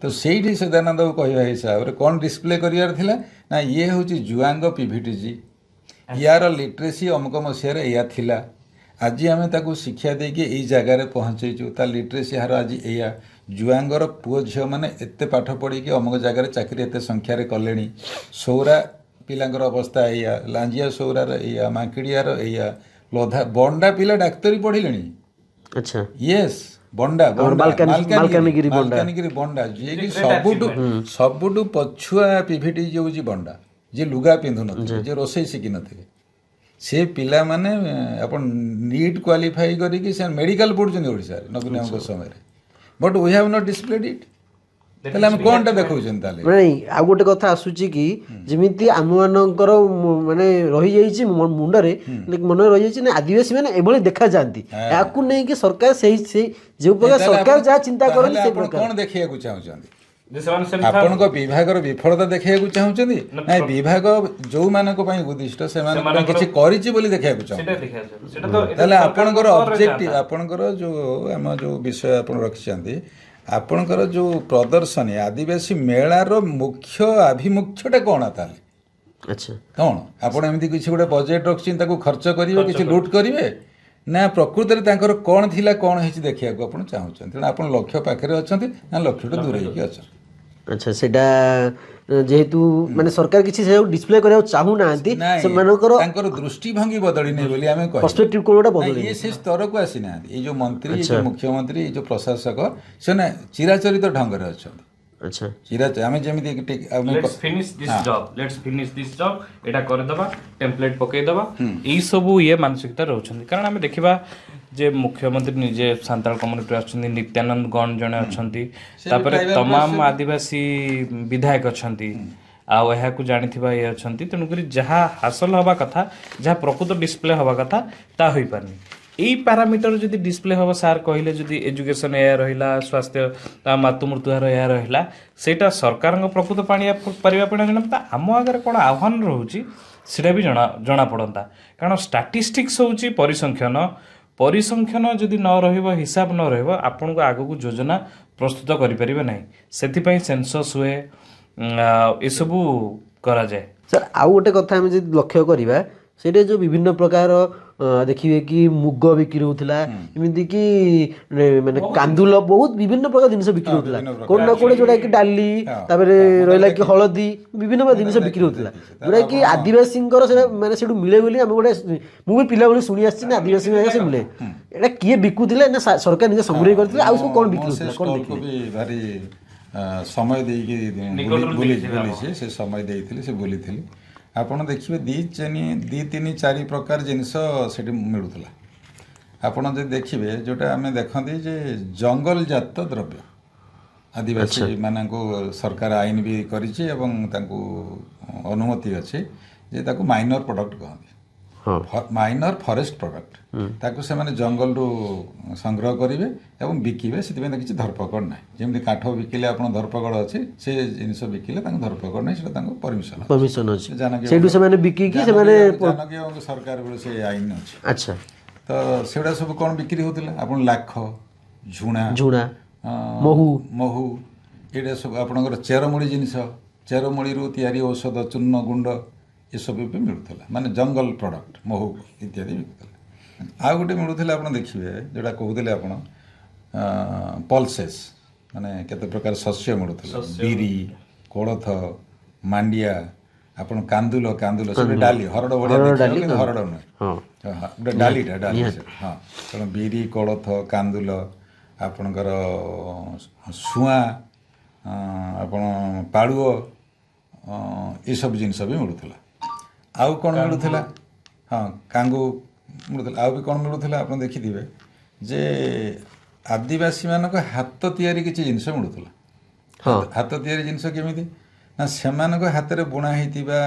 ତ ସେଇଠି ସଦାନନ୍ଦ ବାବୁ କହିବା ହିସାବରେ କ'ଣ ଡିସପ୍ଲେ କରିବାର ଥିଲା, ନା ଇଏ ହେଉଛି ଜୁଆଙ୍ଗ ପିଭିଟିଜି, ୟାର ଲିଟରେସି ଅମୁକ ମସିହାରେ ଏଇଆ ଥିଲା, ଆଜି ଆମେ ତାକୁ ଶିକ୍ଷା ଦେଇକି ଏଇ ଜାଗାରେ ପହଞ୍ଚେଇଛୁ, ତା ଲିଟରେସି ହାର ଆଜି ଏଇଆ, ଜୁଆଙ୍ଗର ପୁଅ ଝିଅମାନେ ଏତେ ପାଠ ପଢ଼ିକି ଅମୁକ ଜାଗାରେ ଚାକିରି ଏତେ ସଂଖ୍ୟାରେ କଲେଣି, ସୌରା ପିଲାଙ୍କର ଅବସ୍ଥା ଏଇଆ, ଲାଞ୍ଜିଆ ସୌରାର ଏଇଆ, ମାଙ୍କିଡ଼ିଆର ଏଇଆ, ଲୋଧା ବଣ୍ଡା ପିଲା ଡାକ୍ତରୀ ପଢ଼ିଲେଣି। ଆଚ୍ଛା ୟେସ୍, ବଣ୍ଡା ମାଲକାନଗିରି ମାଲକାନଗିରି ବଣ୍ଡା, ଯିଏକି ସବୁଠୁ ପଛୁଆ ପିଭିଟି ହେଉଛି ବଣ୍ଡା, ଯିଏ ଲୁଗା ପିନ୍ଧୁନଥିଲେ, ଯିଏ ରୋଷେଇ ଶିଖିନଥିଲେ, ସେ ପିଲାମାନେ ଆପଣ ନିଟ୍ କ୍ୱାଲିଫାଇ କରିକି ସେ ମେଡ଼ିକାଲ ପଢ଼ୁଛନ୍ତି ଓଡ଼ିଶାରେ ନବୀନ ବାବୁଙ୍କ ସମୟରେ। But we have not displayed ଇଟ୍। ତାହେଲେ ଆମେ କଣଟା ଦେଖାଉଛନ୍ତି ତାହେଲେ? ନାଇଁ, ଆଉ ଗୋଟେ କଥା ଆସୁଛି କି ଯେମିତି ଆମମାନଙ୍କର ମାନେ ରହିଯାଇଛି ମୁଣ୍ଡରେ ମନରେ ରହିଯାଇଛି ନା ଆଦିବାସୀ ମାନେ ଏଭଳି ଦେଖାଯାଆନ୍ତି, ଏହାକୁ ନେଇକି ସରକାର ସେଇ ଯେଉଁ ପ୍ରକାର ସରକାର ଯାହା ଚିନ୍ତା କରନ୍ତି ସେଇ ପ୍ରକାର କ'ଣ ଦେଖିବାକୁ ଚାହୁଁଛନ୍ତି? ଆପଣଙ୍କ ବିଭାଗର ବିଫଳତା ଦେଖେଇବାକୁ ଚାହୁଁଛନ୍ତି, ନାଇଁ ବିଭାଗ ଯୋଉମାନଙ୍କ ପାଇଁ ଉଦ୍ଦିଷ୍ଟ ସେମାନଙ୍କ ପାଇଁ କିଛି କରିଛି ବୋଲି ଦେଖେଇବାକୁ ଚାହୁଁଛନ୍ତି? ତାହେଲେ ଆପଣଙ୍କର ଅବଜେକ୍ଟିଭ, ଆପଣଙ୍କର ଯୋଉ ଆମ ଯୋଉ ବିଷୟ ଆପଣ ରଖିଛନ୍ତି, ଆପଣଙ୍କର ଯୋଉ ପ୍ରଦର୍ଶନୀ ଆଦିବାସୀ ମେଳାର ମୁଖ୍ୟ ଆଭିମୁଖ୍ୟଟା କ'ଣ ତାହେଲେ? ଆଚ୍ଛା, କ'ଣ ଆପଣ ଏମିତି କିଛି ଗୋଟେ ବଜେଟ୍ ରଖିଛନ୍ତି, ତାକୁ ଖର୍ଚ୍ଚ କରିବେ, କିଛି ଲୁଟ୍ କରିବେ, ନା ପ୍ରକୃତରେ ତାଙ୍କର କ'ଣ ଥିଲା, କ'ଣ ହେଇଛି ଦେଖିବାକୁ ଆପଣ ଚାହୁଁଛନ୍ତି? ତେଣୁ ଆପଣ ଲକ୍ଷ୍ୟ ପାଖରେ ଅଛନ୍ତି ନା ଲକ୍ଷ୍ୟଠୁ ଦୂରେଇକି ଅଛନ୍ତି? ଆଚ୍ଛା, ସେଇଟା ଯେହେତୁ ମାନେ ସରକାର କିଛି ଡିସପ୍ଲେ କରିବାକୁ ଚାହୁଁନାହାନ୍ତି, ସେମାନଙ୍କର ତାଙ୍କର ଦୃଷ୍ଟିଭଙ୍ଗୀ ବଦଳିନି ବୋଲି ଆମେ ପର୍ସପେକ୍ଟିଭ କୋଉଟା ବଦଳିନି। ଇଏ ସେ ସ୍ତରକୁ ଆସିନାହାନ୍ତି। ଏଇ ଯୋଉ ମନ୍ତ୍ରୀ, ଏଇ ଯୋଉ ମୁଖ୍ୟମନ୍ତ୍ରୀ, ଏଇ ଯୋଉ ପ୍ରଶାସକ, ସେମାନେ ଚିରାଚରିତ ଢଙ୍ଗରେ ଅଛନ୍ତି। ଆଚ୍ଛା, ଆମେ ଯେମିତି ଲେଟ୍ସ ଫିନିଶ ଦିସ୍ ଜବ୍ ଏଇଟା କରିଦେବା, ଟେମ୍ପଲେଟ୍ ପକେଇଦେବା, ଏଇ ସବୁ ମାନସିକତା ରହୁଛନ୍ତି। କାରଣ ଆମେ ଦେଖିବା ଯେ ମୁଖ୍ୟମନ୍ତ୍ରୀ ନିଜେ ସାନ୍ତାଳ କମ୍ୟୁନିଟିରୁ ଆସୁଛନ୍ତି, ନିତ୍ୟାନନ୍ଦ ଗଣ ଜଣେ ଅଛନ୍ତି, ତାପରେ ତମାମ ଆଦିବାସୀ ବିଧାୟକ ଅଛନ୍ତି, ଆଉ ଏହାକୁ ଜାଣିଥିବା ଇଏ ଅଛନ୍ତି। ତେଣୁକରି ଯାହା ହାସଲ ହେବା କଥା, ଯାହା ପ୍ରକୃତ ଡିସପ୍ଲେ ହେବା କଥା, ତାହା ହୋଇପାରୁନି। ଏଇ ପାରାମିଟର ଯଦି ଡିସପ୍ଲେ ହେବ, ସାର୍ କହିଲେ ଯଦି ଏଜୁକେସନ୍ ଏହା ରହିଲା, ସ୍ୱାସ୍ଥ୍ୟ ତା ମାତୃ ମୃତ୍ୟୁ ହାର ଏହା ରହିଲା, ସେଇଟା ସରକାରଙ୍କ ପ୍ରକୃତ ପାରିବା ପାଇଁ ଜଣାପଡ଼ନ୍ତା। ଆମ ଆଗରେ କ'ଣ ଆହ୍ୱାନ ରହୁଛି ସେଇଟା ବି ଜଣାପଡ଼ନ୍ତା। କାରଣ ଷ୍ଟାଟିଷ୍ଟିକ୍ସ ହେଉଛି ପରିସଂଖ୍ୟାନ ଯଦି ନ ରହିବ, ହିସାବ ନ ରହିବ, ଆପଣଙ୍କୁ ଆଗକୁ ଯୋଜନା ପ୍ରସ୍ତୁତ କରିପାରିବେ ନାହିଁ। ସେଥିପାଇଁ ସେନ୍ସସ୍ ହୁଏ, ଏସବୁ କରାଯାଏ। ସାର୍ ଆଉ ଗୋଟେ କଥା ଆମେ ଯଦି ଲକ୍ଷ୍ୟ କରିବା, ସେଇଟା ଯେଉଁ ବିଭିନ୍ନ ପ୍ରକାର ଦେଖିବେ କି ମୁଗ ବିକ୍ରି ହେଉଥିଲା, ଏମିତିକି ମାନେ କାନ୍ଦୁଲ, ବହୁତ ବିଭିନ୍ନ ପ୍ରକାର ଜିନିଷ ବିକ୍ରି ହେଉଥିଲା, କୋଉଠି ନା କୋଉଠି ଯୋଉଟା କି ଡାଲି, ତାପରେ ରହିଲା କି ହଳଦୀ, ବିଭିନ୍ନ ପ୍ରକାର ଜିନିଷ ବିକ୍ରି ହେଉଥିଲା, ଯୋଉଟା କି ଆଦିବାସୀଙ୍କର ସେଟା ମାନେ ସେଠୁ ମିଳେ ବୋଲି ଆମେ ଗୋଟେ, ମୁଁ ବି ପିଲାବେଳେ ଶୁଣି ଆସିଛି ନା ଆଦିବାସୀ ସେ ମିଳେ। ଏଇଟା କିଏ ବିକୁଥିଲେ ନା ସରକାର ନିଜେ ସଂଗ୍ରହ କରିଥିଲେ, ଆଉ ସବୁ କ'ଣ ବିକ୍ରି ହେଉଥିଲା, କ'ଣ ଭାରି ସମୟ ଦେଇକି ବୁଲିଛି, ସେ ସମୟ ଦେଇଥିଲି, ସେ ବୁଲିଥିଲି। ଆପଣ ଦେଖିବେ 2-3-4 ପ୍ରକାର ଜିନିଷ ସେଠି ମିଳୁଥିଲା। ଆପଣ ଯଦି ଦେଖିବେ, ଯୋଉଟା ଆମେ ଦେଖନ୍ତି ଯେ ଜଙ୍ଗଲଜାତ ଦ୍ରବ୍ୟ, ଆଦିବାସୀ ମାନଙ୍କୁ ସରକାର ଆଇନ ବି କରିଛି ଏବଂ ତାଙ୍କୁ ଅନୁମତି ଅଛି ଯେ ତାକୁ ମାଇନର ପ୍ରଡକ୍ଟ କହନ୍ତି, ମାଇନର ଫରେଷ୍ଟ ପ୍ରଡକ୍ଟ। ତାକୁ ସେମାନେ ଜଙ୍ଗଲରୁ ସଂଗ୍ରହ କରିବେ ଏବଂ ବିକିବେ, ସେଥିପାଇଁ କିଛି ଧରପକଡ଼ ନାହିଁ। ଯେମିତି କାଠ ବିକିଲେ ଆପଣ ଧରପକଡ଼ ଅଛି, ସେ ଜିନିଷ ବିକିଲେ ତାଙ୍କୁ ଧରପକଡ଼ ନାହିଁ, ସେଟା ତାଙ୍କୁ ପରମିଶନ ଅଛି। ସେଇଠୁ ସେମାନେ ବିକିକି ସେମାନେ ଜାନକୀ ସରକାର ବେଳେ ସେ ଆଇନ ଅଛି। ଆଚ୍ଛା, ତ ସେଗୁଡ଼ା ସବୁ କ'ଣ ବିକ୍ରି ହେଉଥିଲା? ଆପଣ ଲାଖ, ଝୁଣା, ମହୁ, ଏଇଟା ସବୁ ଆପଣଙ୍କର ଚେରମୂଳି ଜିନିଷ, ଚେରମୂଳିରୁ ତିଆରି ଔଷଧ, ଚୂର୍ଣ୍ଣ ଗୁଣ୍ଡ, ଏସବୁ ବି ମିଳୁଥିଲା, ମାନେ ଜଙ୍ଗଲ ପ୍ରଡକ୍ଟ, ମହୁ ଇତ୍ୟାଦି ମିଳୁଥିଲା। ଆଉ ଗୋଟେ ମିଳୁଥିଲା, ଆପଣ ଦେଖିବେ ଯେଉଁଟା କହୁଥିଲେ ଆପଣ, ପଲସେସ୍, ମାନେ କେତେ ପ୍ରକାର ଶସ୍ୟ ମିଳୁଥିଲା, ବିରି, କୋଳଥ, ମାଣ୍ଡିଆ, ଆପଣ କାନ୍ଦୁଲ, ସେଟା ଡାଲି, ହରଡ଼ ଭଳିଆ ଦେଖିବ କିନ୍ତୁ ହରଡ଼ ନୁହେଁ, ଡାଲିଟା ହଁ। ତେଣୁ ବିରି, କୋଳଥ, କାନ୍ଦୁଲ, ଆପଣଙ୍କର ଶୁଆଁ, ଆପଣ ପାଳୁଅ, ଏସବୁ ଜିନିଷ ବି ମିଳୁଥିଲା। ଆଉ କ'ଣ ମିଳୁଥିଲା? ହଁ, କାଙ୍ଗୁ ମିଳୁଥିଲା। ଆଉ ବି କ'ଣ ମିଳୁଥିଲା ଆପଣ ଦେଖିଥିବେ ଯେ ଆଦିବାସୀମାନଙ୍କ ହାତ ତିଆରି କିଛି ଜିନିଷ ମିଳୁଥିଲା। ହାତ ତିଆରି ଜିନିଷ କେମିତି? ନା ସେମାନଙ୍କ ହାତରେ ବୁଣା ହେଇଥିବା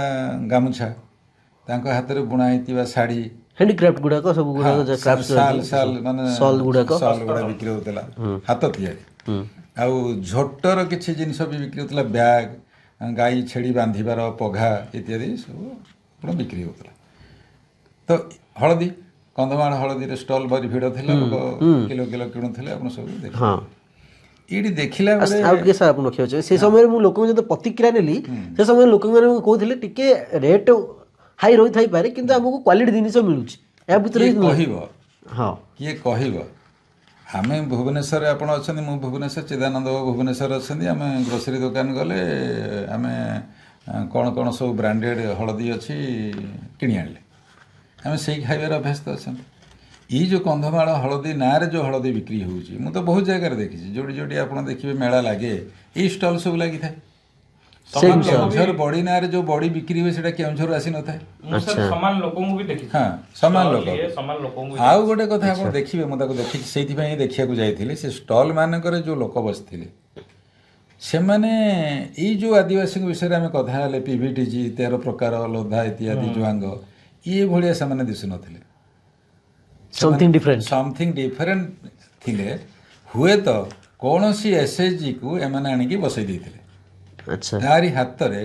ଗାମୁଛା, ତାଙ୍କ ହାତରେ ବୁଣା ହେଇଥିବା ଶାଢ଼ୀ, ହ୍ୟାଣ୍ଡିକ୍ରାଫ୍ଟ ଗୁଡାକ ସବୁ ଗୁଡାକ ସଲ୍ ଗୁଡାକ ଶାଲ ଗୁଡା ବିକ୍ରି ହଉଥିଲା ହାତ ତିଆରି। ଆଉ ଝୋଟର କିଛି ଜିନିଷ ବି ବିକ୍ରି ହଉଥିଲା, ବ୍ୟାଗ, ଗାଈ ଛେଳି ବାନ୍ଧିବାର ପଘା ଇତ୍ୟାଦି ସବୁ ଆପଣ ବିକ୍ରି ହଉଥିଲା। ତ ହଳଦୀ, କନ୍ଧମାଳ ହଳଦୀରେ ଷ୍ଟଲ୍ ଭାରି ଭିଡ଼ ଥିଲା, ଲୋକ କିଲୋ କିଲୋ କିଣୁଥିଲେ, ଆପଣ ସବୁ ଦେଖିଲେ। ହଁ ଏଇଠି ଦେଖିଲା ବେଳେ ଆଉ ଟିକେ ସାର୍ ଆପଣ ରଖିବା ସେ ସମୟରେ ମୁଁ ଲୋକଙ୍କ ସହିତ ପ୍ରତିକ୍ରିୟା ନେଲି, ସେ ସମୟରେ ଲୋକମାନେ କହୁଥିଲେ ଟିକେ ରେଟ୍ ହାଇ ରହିଥାଇପାରେ କିନ୍ତୁ ଆମକୁ କ୍ୱାଲିଟି ଜିନିଷ ମିଳୁଛି ଏହା ଭିତରେ କିଏ କହିବ, ହଁ କିଏ କହିବ? ଆମେ ଭୁବନେଶ୍ୱରରେ ଆପଣ ଅଛନ୍ତି, ମୁଁ ଭୁବନେଶ୍ୱର, ଚିଦାନନ୍ଦ ବାବୁ ଭୁବନେଶ୍ୱର ଅଛନ୍ତି। ଆମେ ଗ୍ରୋସରୀ ଦୋକାନ ଗଲେ ଆମେ କ'ଣ କ'ଣ ସବୁ ବ୍ରାଣ୍ଡେଡ଼ ହଳଦୀ ଅଛି କିଣି ଆଣିଲେ, ଆମେ ସେଇ ଖାଇବାର ଅଭ୍ୟସ୍ତ ଅଛନ୍ତି। ଏଇ ଯେଉଁ କନ୍ଧମାଳ ହଳଦୀ ନାଁରେ ଯେଉଁ ହଳଦୀ ବିକ୍ରି ହେଉଛି, ମୁଁ ତ ବହୁତ ଜାଗାରେ ଦେଖିଛି, ଯୋଉଠି ଯୋଉଠି ଆପଣ ଦେଖିବେ ମେଳା ଲାଗେ ଏଇ ଷ୍ଟଲ୍ ସବୁ ଲାଗିଥାଏ। କେଉଁଝର ବଡ଼ି ନାଁରେ ଯେଉଁ ବଡ଼ି ବିକ୍ରି ହୁଏ ସେଟା କେଉଁଝର ଆସିନଥାଏ। ସମାନ ଲୋକଙ୍କୁ ବି ଦେଖିଛି। ହଁ, ସମାନ ଲୋକ। ସମାନ ଲୋକଙ୍କୁ ଆଉ ଗୋଟେ କଥା ଆପଣ ଦେଖିବେ, ମୁଁ ତାକୁ ଦେଖିଛି, ସେଇଥିପାଇଁ ଦେଖିବାକୁ ଯାଇଥିଲି। ସେ ଷ୍ଟଲ୍ ମାନଙ୍କରେ ଯେଉଁ ଲୋକ ବସିଥିଲେ ସେମାନେ ଏଇ ଯେଉଁ ଆଦିବାସୀଙ୍କ ବିଷୟରେ ଆମେ କଥା ହେଲେ, PVTG 13 ପ୍ରକାର ଲୋଧା ଇତ୍ୟାଦି ଜୁଆଙ୍ଗ, ଇଏ ଭଳିଆ ସେମାନେ ଦିଶୁନଥିଲେ। ସମଥିଙ୍ଗ ଡିଫରେଣ୍ଟ ଥିଲେ। ହୁଏତ କୌଣସି SHGକୁ ଏମାନେ ଆଣିକି ବସେଇ ଦେଇଥିଲେ। ଆଚ୍ଛା ତାରି ହାତରେ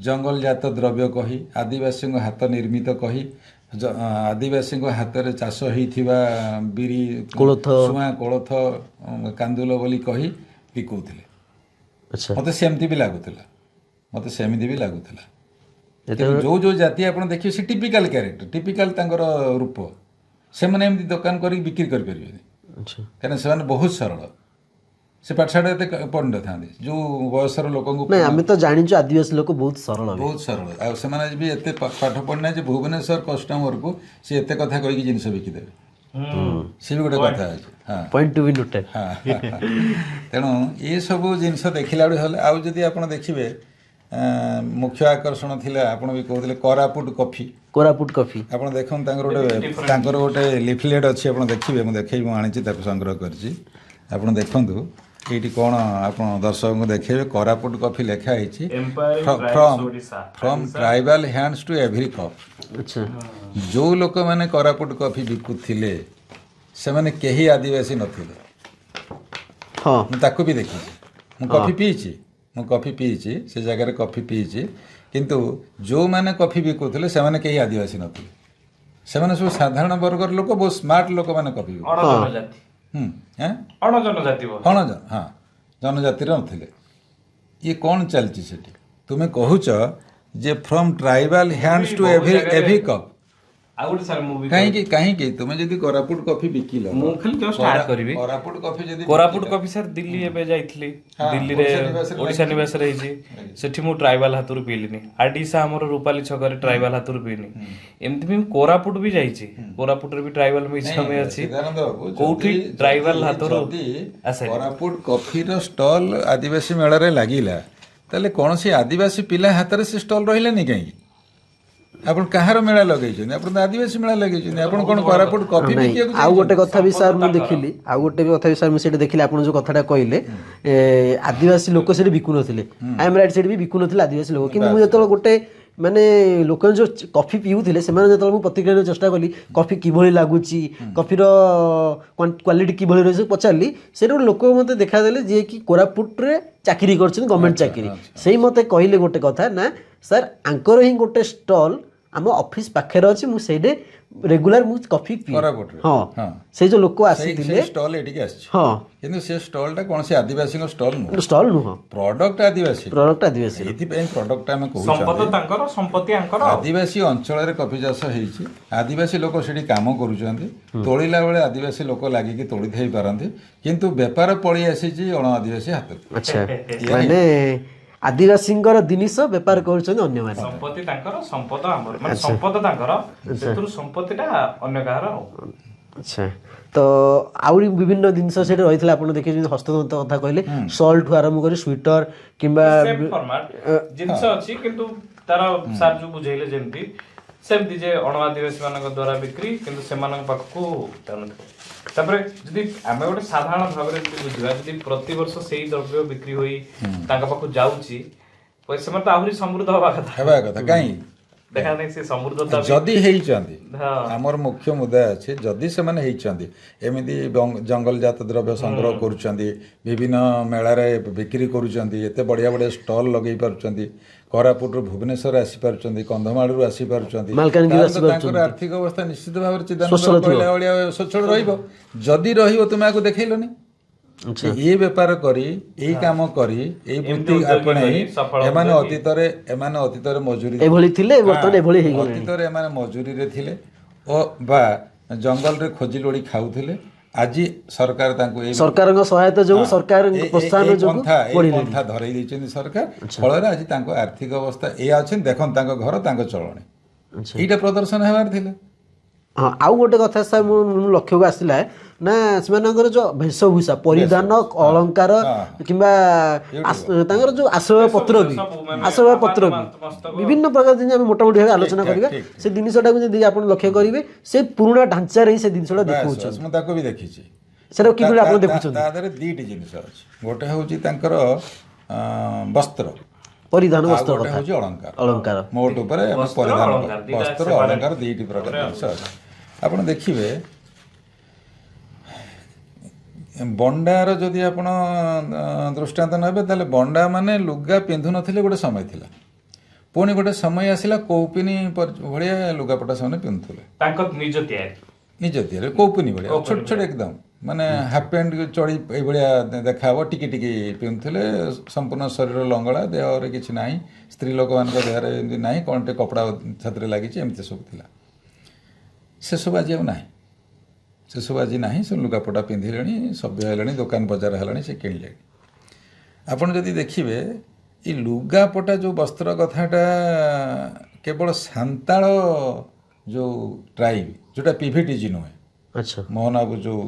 ଜଙ୍ଗଲଜାତ ଦ୍ରବ୍ୟ କହି, ଆଦିବାସୀଙ୍କ ହାତ ନିର୍ମିତ କହି, ଆଦିବାସୀଙ୍କ ହାତରେ ଚାଷ ହେଇଥିବା ବିରି, ଶୁଆଁ, କୋଳଥ, କାନ୍ଦୁଲ ବୋଲି କହି ବିକୁଥିଲେ। ଆଚ୍ଛା ମୋତେ ସେମିତି ବି ଲାଗୁଥିଲା, କିନ୍ତୁ ଯୋଉ ଜାତି ଆପଣ ଦେଖିବେ ସେ ଟିପିକାଲ କ୍ୟାରେକ୍ଟର, ଟିପିକାଲ ତାଙ୍କର ରୂପ, ସେମାନେ ଏମିତି ଦୋକାନ କରିକି ବିକ୍ରି କରିପାରିବେନି। ଆଚ୍ଛା କାରଣ ସେମାନେ ବହୁତ ସରଳ, ସେ ପାଠଶାଠ ଏତେ ପଢ଼ିନଥାନ୍ତି। ଯେଉଁ ବୟସର ଲୋକଙ୍କୁ ନାଇଁ ଆମେ ତ ଜାଣିଛୁ ଆଦିବାସୀ ଲୋକ ବହୁତ ସରଳ ଆଉ ସେମାନେ ବି ଏତେ ପାଠ ପଢ଼ିନାହାନ୍ତି ଯେ ଭୁବନେଶ୍ୱର କଷ୍ଟମରକୁ ସେ ଏତେ କଥା କହିକି ଜିନିଷ ବିକିଦେବେ। ସେ ବି ଗୋଟେ କଥା ଅଛି। Point two be noted. ତେଣୁ ଏସବୁ ଜିନିଷ ଦେଖିଲା ବେଳକୁ ହେଲେ, ଆଉ ଯଦି ଆପଣ ଦେଖିବେ ମୁଖ୍ୟ ଆକର୍ଷଣ ଥିଲା, ଆପଣ ବି କହୁଥିଲେ କୋରାପୁଟ କଫି। ଆପଣ ଦେଖନ୍ତୁ ତାଙ୍କର ଗୋଟେ ଲିଫଲେଟ୍ ଅଛି, ଆପଣ ଦେଖିବେ, ମୁଁ ଦେଖେଇବି, ମୁଁ ଆଣିଛି ତାକୁ ସଂଗ୍ରହ କରିଛି। ଆପଣ ଦେଖନ୍ତୁ ଏଇଠି କ'ଣ ଆପଣ ଦର୍ଶକଙ୍କୁ ଦେଖେଇବେ, କୋରାପୁଟ କଫି ଲେଖା ହେଇଛି, from tribal hands to every cup. ଆଚ୍ଛା ଯେଉଁ ଲୋକମାନେ କୋରାପୁଟ କଫି ବିକୁଥିଲେ ସେମାନେ କେହି ଆଦିବାସୀ ନଥିଲେ। ହଁ ମୁଁ ତାକୁ ବି ଦେଖିଛି, ମୁଁ କଫି ପିଇଛି, ସେ ଜାଗାରେ କଫି ପିଇଛି, କିନ୍ତୁ ଯେଉଁମାନେ କଫି ବିକୁଥିଲେ ସେମାନେ କେହି ଆଦିବାସୀ ନଥିଲେ। ସେମାନେ ସବୁ ସାଧାରଣ ବର୍ଗର ଲୋକ, ବହୁତ ସ୍ମାର୍ଟ ଲୋକମାନେ କଫି ଜନଜାତିର ନଥିଲେ। ଇଏ କ'ଣ ଚାଲିଛି ସେଠି? ତୁମେ କହୁଛ ଯେ from tribal hands to every cup. କାହିଁକି ତୁମେ ଯଦି କୋରାପୁଟ କଫି ବିକିଲ, ମୁଁ ଖାଲି ଜଷ୍ଟ ଆଡ୍ କରିବି, କୋରାପୁଟ କଫି ସାର୍ ଦିଲ୍ଲୀ ଏବେ ଯାଇଥିଲି, ଦିଲ୍ଲୀରେ ଓଡ଼ିଶା ନିବାସରେ ହେଇଛି, ସେଠି ମୁଁ ଟ୍ରାଇବାଲ ହାତରୁ ପିଇଲିନି। ଆଡିଶା ଆମର ରୂପାଲି ଛକରେ ଟ୍ରାଇବାଲ ହାତରୁ ପିଇନି। ଏମିତି ବି କୋରାପୁଟ ବି ଯାଇଛି, କୋରାପୁଟରେ ବି ଟ୍ରାଇବାଲ ମ୍ୟୁଜିୟମ ଅଛି, କୋଉଠି ଟ୍ରାଇବାଲ ହାତରୁ ଆସେ। କୋରାପୁଟ କଫିର ଷ୍ଟଲ୍ ଆଦିବାସୀ ମେଳାରେ ଲାଗିଲା, ତାହେଲେ କୌଣସି ଆଦିବାସୀ ପିଲା ହାତରେ ସେ ଷ୍ଟଲ୍ ରହିଲାନି କାହିଁକି? ଆପଣ କାହାର ମେଳା ଲଗେଇଛନ୍ତି? ଆପଣ ତ ଆଦିବାସୀ ମେଳା ଲଗେଇଛନ୍ତି। ଆପଣ କ'ଣ କୋରାପୁଟ କଫି ବିକିବାକୁ? ଆଉ ଗୋଟେ କଥା ବି ସାର୍ ମୁଁ ଦେଖିଲି, ସେଠି ଦେଖିଲି, ଆପଣ ଯୋଉ କଥାଟା କହିଲେ ଆଦିବାସୀ ଲୋକ ସେଠି ବିକୁନଥିଲେ, ସେଠି ବି ବିକୁନଥିଲେ ଆଦିବାସୀ ଲୋକ। କିନ୍ତୁ ମୁଁ ଯେତେବେଳେ ଗୋଟେ ମାନେ ଲୋକ ଯୋଉ କଫି ପିଉଥିଲେ ସେମାନେ ଯେତେବେଳେ ମୁଁ ପ୍ରତିକ୍ରିୟା ଚେଷ୍ଟା କଲି କଫି କିଭଳି ଲାଗୁଛି, କଫିର କ୍ୱାଲିଟି କିଭଳି ରହିଛି ପଚାରିଲି, ସେଠି ଗୋଟେ ଲୋକ ମୋତେ ଦେଖାଦେଲେ ଯିଏକି କୋରାପୁଟରେ ଚାକିରି କରିଛନ୍ତି, ଗଭର୍ଣ୍ଣମେଣ୍ଟ ଚାକିରି। ସେଇ ମୋତେ କହିଲେ ଗୋଟେ କଥା, ନା ସାର୍ ଆଙ୍କର ହିଁ ଗୋଟେ ଷ୍ଟଲ୍ ଆମ ଅଫିସ ପାଖରେ ଅଛି, ମୁଁ ସେଇଠି ରେଗୁଲାର ମୁଁ କଫି ପିଏ। ହଁ, ସେଇ ଯୋଉ ଲୋକ ଆସିଥିଲେ ଷ୍ଟଲ୍ ଏଠିକି ଆସିଛି। ହଁ, କିନ୍ତୁ ସେ ଷ୍ଟଲ୍ଟା କୌଣସି ଆଦିବାସୀଙ୍କ ଷ୍ଟଲ୍ ନୁହଁ, ପ୍ରଡକ୍ଟ ଆଦିବାସୀ। ଏଇଥିପାଇଁ ପ୍ରଡକ୍ଟ ଆମେ କହୁଛୁ ଆଦିବାସୀ ଅଞ୍ଚଳରେ କଫି ଚାଷ ହେଇଛି, ଆଦିବାସୀ ଲୋକ ସେଠି କାମ କରୁଛନ୍ତି, ତୋଳିଲା ବେଳେ ଆଦିବାସୀ ଲୋକ ଲାଗିକି ତୋଳିଥାଇ ପାରନ୍ତି, କିନ୍ତୁ ବେପାର ପଳେଇ ଆସିଛି ଅଣ ଆଦିବାସୀ ହାତକୁ। ଆଚ୍ଛା, ମାନେ ଆଦିବାସୀଙ୍କର ଜିନିଷ ବେପାର କରୁଛନ୍ତି ଅନ୍ୟମାନେ, ସମ୍ପତ୍ତି ତାଙ୍କର, ସମ୍ପଦ ଆମର, ମାନେ ସମ୍ପଦ ତାଙ୍କର, ସେଥିରୁ ସମ୍ପତ୍ତିଟା ଅନ୍ୟ କାହାର। ଆଚ୍ଛା, ତ ଆହୁରି ବିଭିନ୍ନ ଜିନିଷ ସେଠି ରହିଥିଲା, ଆପଣ ଦେଖିବେ ହସ୍ତତନ୍ତ କଥା କହିଲେ, ସଲ୍ଟଠୁ ଆରମ୍ଭ କରି ସୁଇଟର କିମ୍ବା ଜିନିଷ ଅଛି, କିନ୍ତୁ ତାର ସାର୍ ଯୋଉ ବୁଝେଇଲେ ଯେମିତି ସେମିତି ଯେ ଅଣ ଆଦିବାସୀ ମାନଙ୍କ ଦ୍ୱାରା ବିକ୍ରି, କିନ୍ତୁ ସେମାନଙ୍କ ପାଖକୁ ଯାଉନଥିବ। ତାପରେ ଯଦି ଆମେ ଗୋଟେ ସାଧାରଣ ଭାବରେ ଯଦି ବୁଝିବା, ଯଦି ପ୍ରତିବର୍ଷ ସେଇ ଦ୍ରବ୍ୟ ବିକ୍ରି ହୋଇ ତାଙ୍କ ପାଖକୁ ଯାଉଛି, ସେମାନେ ତ ଆହୁରି ସମୃଦ୍ଧ ହେବା କଥା। କାହିଁକି ଦେଖା ନାହିଁ ସେ ସମୃଦ୍ଧତା ବି- ଯଦି ହେଇଛନ୍ତି ହଁ। ଆମର ମୁଖ୍ୟ ମୁଦ୍ଦା ଅଛି ଯଦି ସେମାନେ ହେଇଛନ୍ତି ଏମିତି ଜଙ୍ଗଲଜାତ ଦ୍ରବ୍ୟ ସଂଗ୍ରହ କରୁଛନ୍ତି ବିଭିନ୍ନ ମେଳାରେ ବିକ୍ରି କରୁଛନ୍ତି ଏତେ ବଢ଼ିଆ ବଢ଼ିଆ ଷ୍ଟଲ୍ ଲଗେଇ ପାରୁଛନ୍ତି କୋରାପୁଟରୁ ଭୁବନେଶ୍ୱର ଆସିପାରୁଛନ୍ତି କନ୍ଧମାଳରୁ ଆସିପାରୁଛନ୍ତି ମାଲକାନଗିରି ତାହେଲେ ତ ଆସିପାରୁଛନ୍ତି। ତାଙ୍କର ଆର୍ଥିକ ଅବସ୍ଥା ନିଶ୍ଚିତ ଭାବରେ ଚିଦାନନ୍ଦ ସ୍ୱଚ୍ଛଳ ଥିବ। କହିଲା ଭଳିଆ ସ୍ୱଚ୍ଛଳ ରହିବ ଯଦି ରହିବ ତୁମେ ଆକୁ ଦେଖେଇଲନି ଆଚ୍ଛା ଏଇ ବେପାର କରି ଏଇ କାମ କରି ଏଇ ବୃତ୍ତି ଉଦ୍ୟୋଗୀ ଆପଣେଇ କରି, ସଫଳ ଏମାନେ ଉଦ୍ୟୋଗୀ। ଅତୀତରେ ମଜୁରୀ ଏଭଳି ଥିଲେ ବର୍ତ୍ତମାନ ଏଭଳି ହେଇଗଲେଣି। ଅତୀତରେ ଏମାନେ ମଜୁରୀରେ ଥିଲେ ଓ ବା ଜଙ୍ଗଲରେ ଖୋଜି ଲୋଡ଼ି ଖାଉଥିଲେ ଆଜି ସରକାର ତାଙ୍କୁ ଏଇ ସରକାରଙ୍କ ସହାୟତା ଯୋଗୁଁ ସରକାରଙ୍କ ପ୍ରୋତ୍ସାହନ ଯୋଗୁଁ ଏଇ ବଢିଲେଣି। ପନ୍ଥା ଧରେଇ ଦେଇଛନ୍ତି ସରକାର ଫଳରେ ଆଜି ତାଙ୍କ ଆର୍ଥିକ ଅବସ୍ଥା ଏଇଆ ଅଛନ୍ତି ଦେଖନ୍ତୁ ତାଙ୍କ ଘର ତାଙ୍କ ଚଳଣି ଆଚ୍ଛା। ଏଇଟା ପ୍ରଦର୍ଶନ ହେବାର ଥିଲା ହଁ ଆଉ ଗୋଟେ କଥା ସାର୍ ମୋ ଲକ୍ଷ୍ୟକୁ ଆସିଲା ନା ସେମାନଙ୍କର ଯୋଉ ବେଶଭୂଷା ପରିଧାନ ଅଳଙ୍କାର କିମ୍ବା ତାଙ୍କର ଯୋଉ ଆଶ୍ରୟ ପତ୍ର ବି ବିଭିନ୍ନ ପ୍ରକାର ଜିନିଷ ଆମେ ମୋଟାମୋଟି ଭାବେ ଆଲୋଚନା କରିବା ସେ ଜିନିଷଟାକୁ ଯଦି ଆପଣ ଲକ୍ଷ୍ୟ କରିବେ ସେ ପୁରୁଣା ଢାଞ୍ଚାରେ ହିଁ ସେ ଜିନିଷଟା ଦେଖାଉଛନ୍ତି ମୁଁ ତାକୁ ବି ଦେଖିଛି ସେଟା କିଭଳି ଆପଣ ତା ଦେଖୁଛନ୍ତି ଦେହରେ ଦିଟି ଜିନିଷ ଅଛି ଗୋଟେ ହଉଛି ତାଙ୍କର ବସ୍ତ୍ର ପରିଧାନ ଆଉ ବସ୍ତ୍ର ଗୋଟେ କଥା ହଉଛି ଅଳଙ୍କାର ଅଳଙ୍କାର ମୋଟ ଉପରେ ଆମେ ବସ୍ତ୍ର, ପରିଧାନ ଅଳଙ୍କାର, ଦିଟା ବସ୍ତ୍ର separate ଅଳଙ୍କାର ଦୁଇଟି ପ୍ରକାର ଜିନିଷ ଅଛି ଆପଣ ଦେଖିବେ ବଣ୍ଡାର ଯଦି ଆପଣ ଦୃଷ୍ଟାନ୍ତ ନେବେ ତାହେଲେ ବଣ୍ଡା ମାନେ ଲୁଗା ପିନ୍ଧୁନଥିଲେ ଗୋଟେ ସମୟ ଥିଲା ପୁଣି ଗୋଟେ ସମୟ ଆସିଲା କୌପିନି ଭଳିଆ ଲୁଗାପଟା ସେମାନେ ପିନ୍ଧୁଥିଲେ ତାଙ୍କ ନିଜ ତିଆରି ନିଜ ତିଆରି କୌପିନି ଭଳିଆ ଛୋଟ ଛୋଟ ଏକଦମ ମାନେ ହାଫ୍ ପ୍ୟାଣ୍ଟ ଚଢ଼ି ଏଇଭଳିଆ ଦେଖାହବ ଟିକି ଟିକି ପିନ୍ଧୁଥିଲେ ସମ୍ପୂର୍ଣ୍ଣ ଶରୀର ଲଙ୍ଗଳା ଦେହରେ କିଛି ନାହିଁ ସ୍ତ୍ରୀ ଲୋକମାନଙ୍କ ଦେହରେ ଏମିତି ନାହିଁ କ'ଣ ଟିକେ କପଡ଼ା ଛାତିରେ ଲାଗିଛି ଏମିତି ସବୁ ଥିଲା ସେସବୁ ଆଜି ଆଉ ନାହିଁ ସେସବୁ ଆଜି ନାହିଁ ସେ ଲୁଗାପଟା ପିନ୍ଧିଲେଣି ସଭ୍ୟ ହେଲେଣି ଦୋକାନ ବଜାର ହେଲାଣି ସେ କିଣିଲେଣି ଆପଣ ଯଦି ଦେଖିବେ ଏଇ ଲୁଗାପଟା ଯେଉଁ ବସ୍ତ୍ର କଥାଟା କେବଳ ସାନ୍ତାଳ ଯେଉଁ ଟ୍ରାଇବ୍ ଯେଉଁଟା ପିଭିଟିଜି ନୁହେଁ ଆଚ୍ଛା ମୋହନାବୁ ଯେଉଁ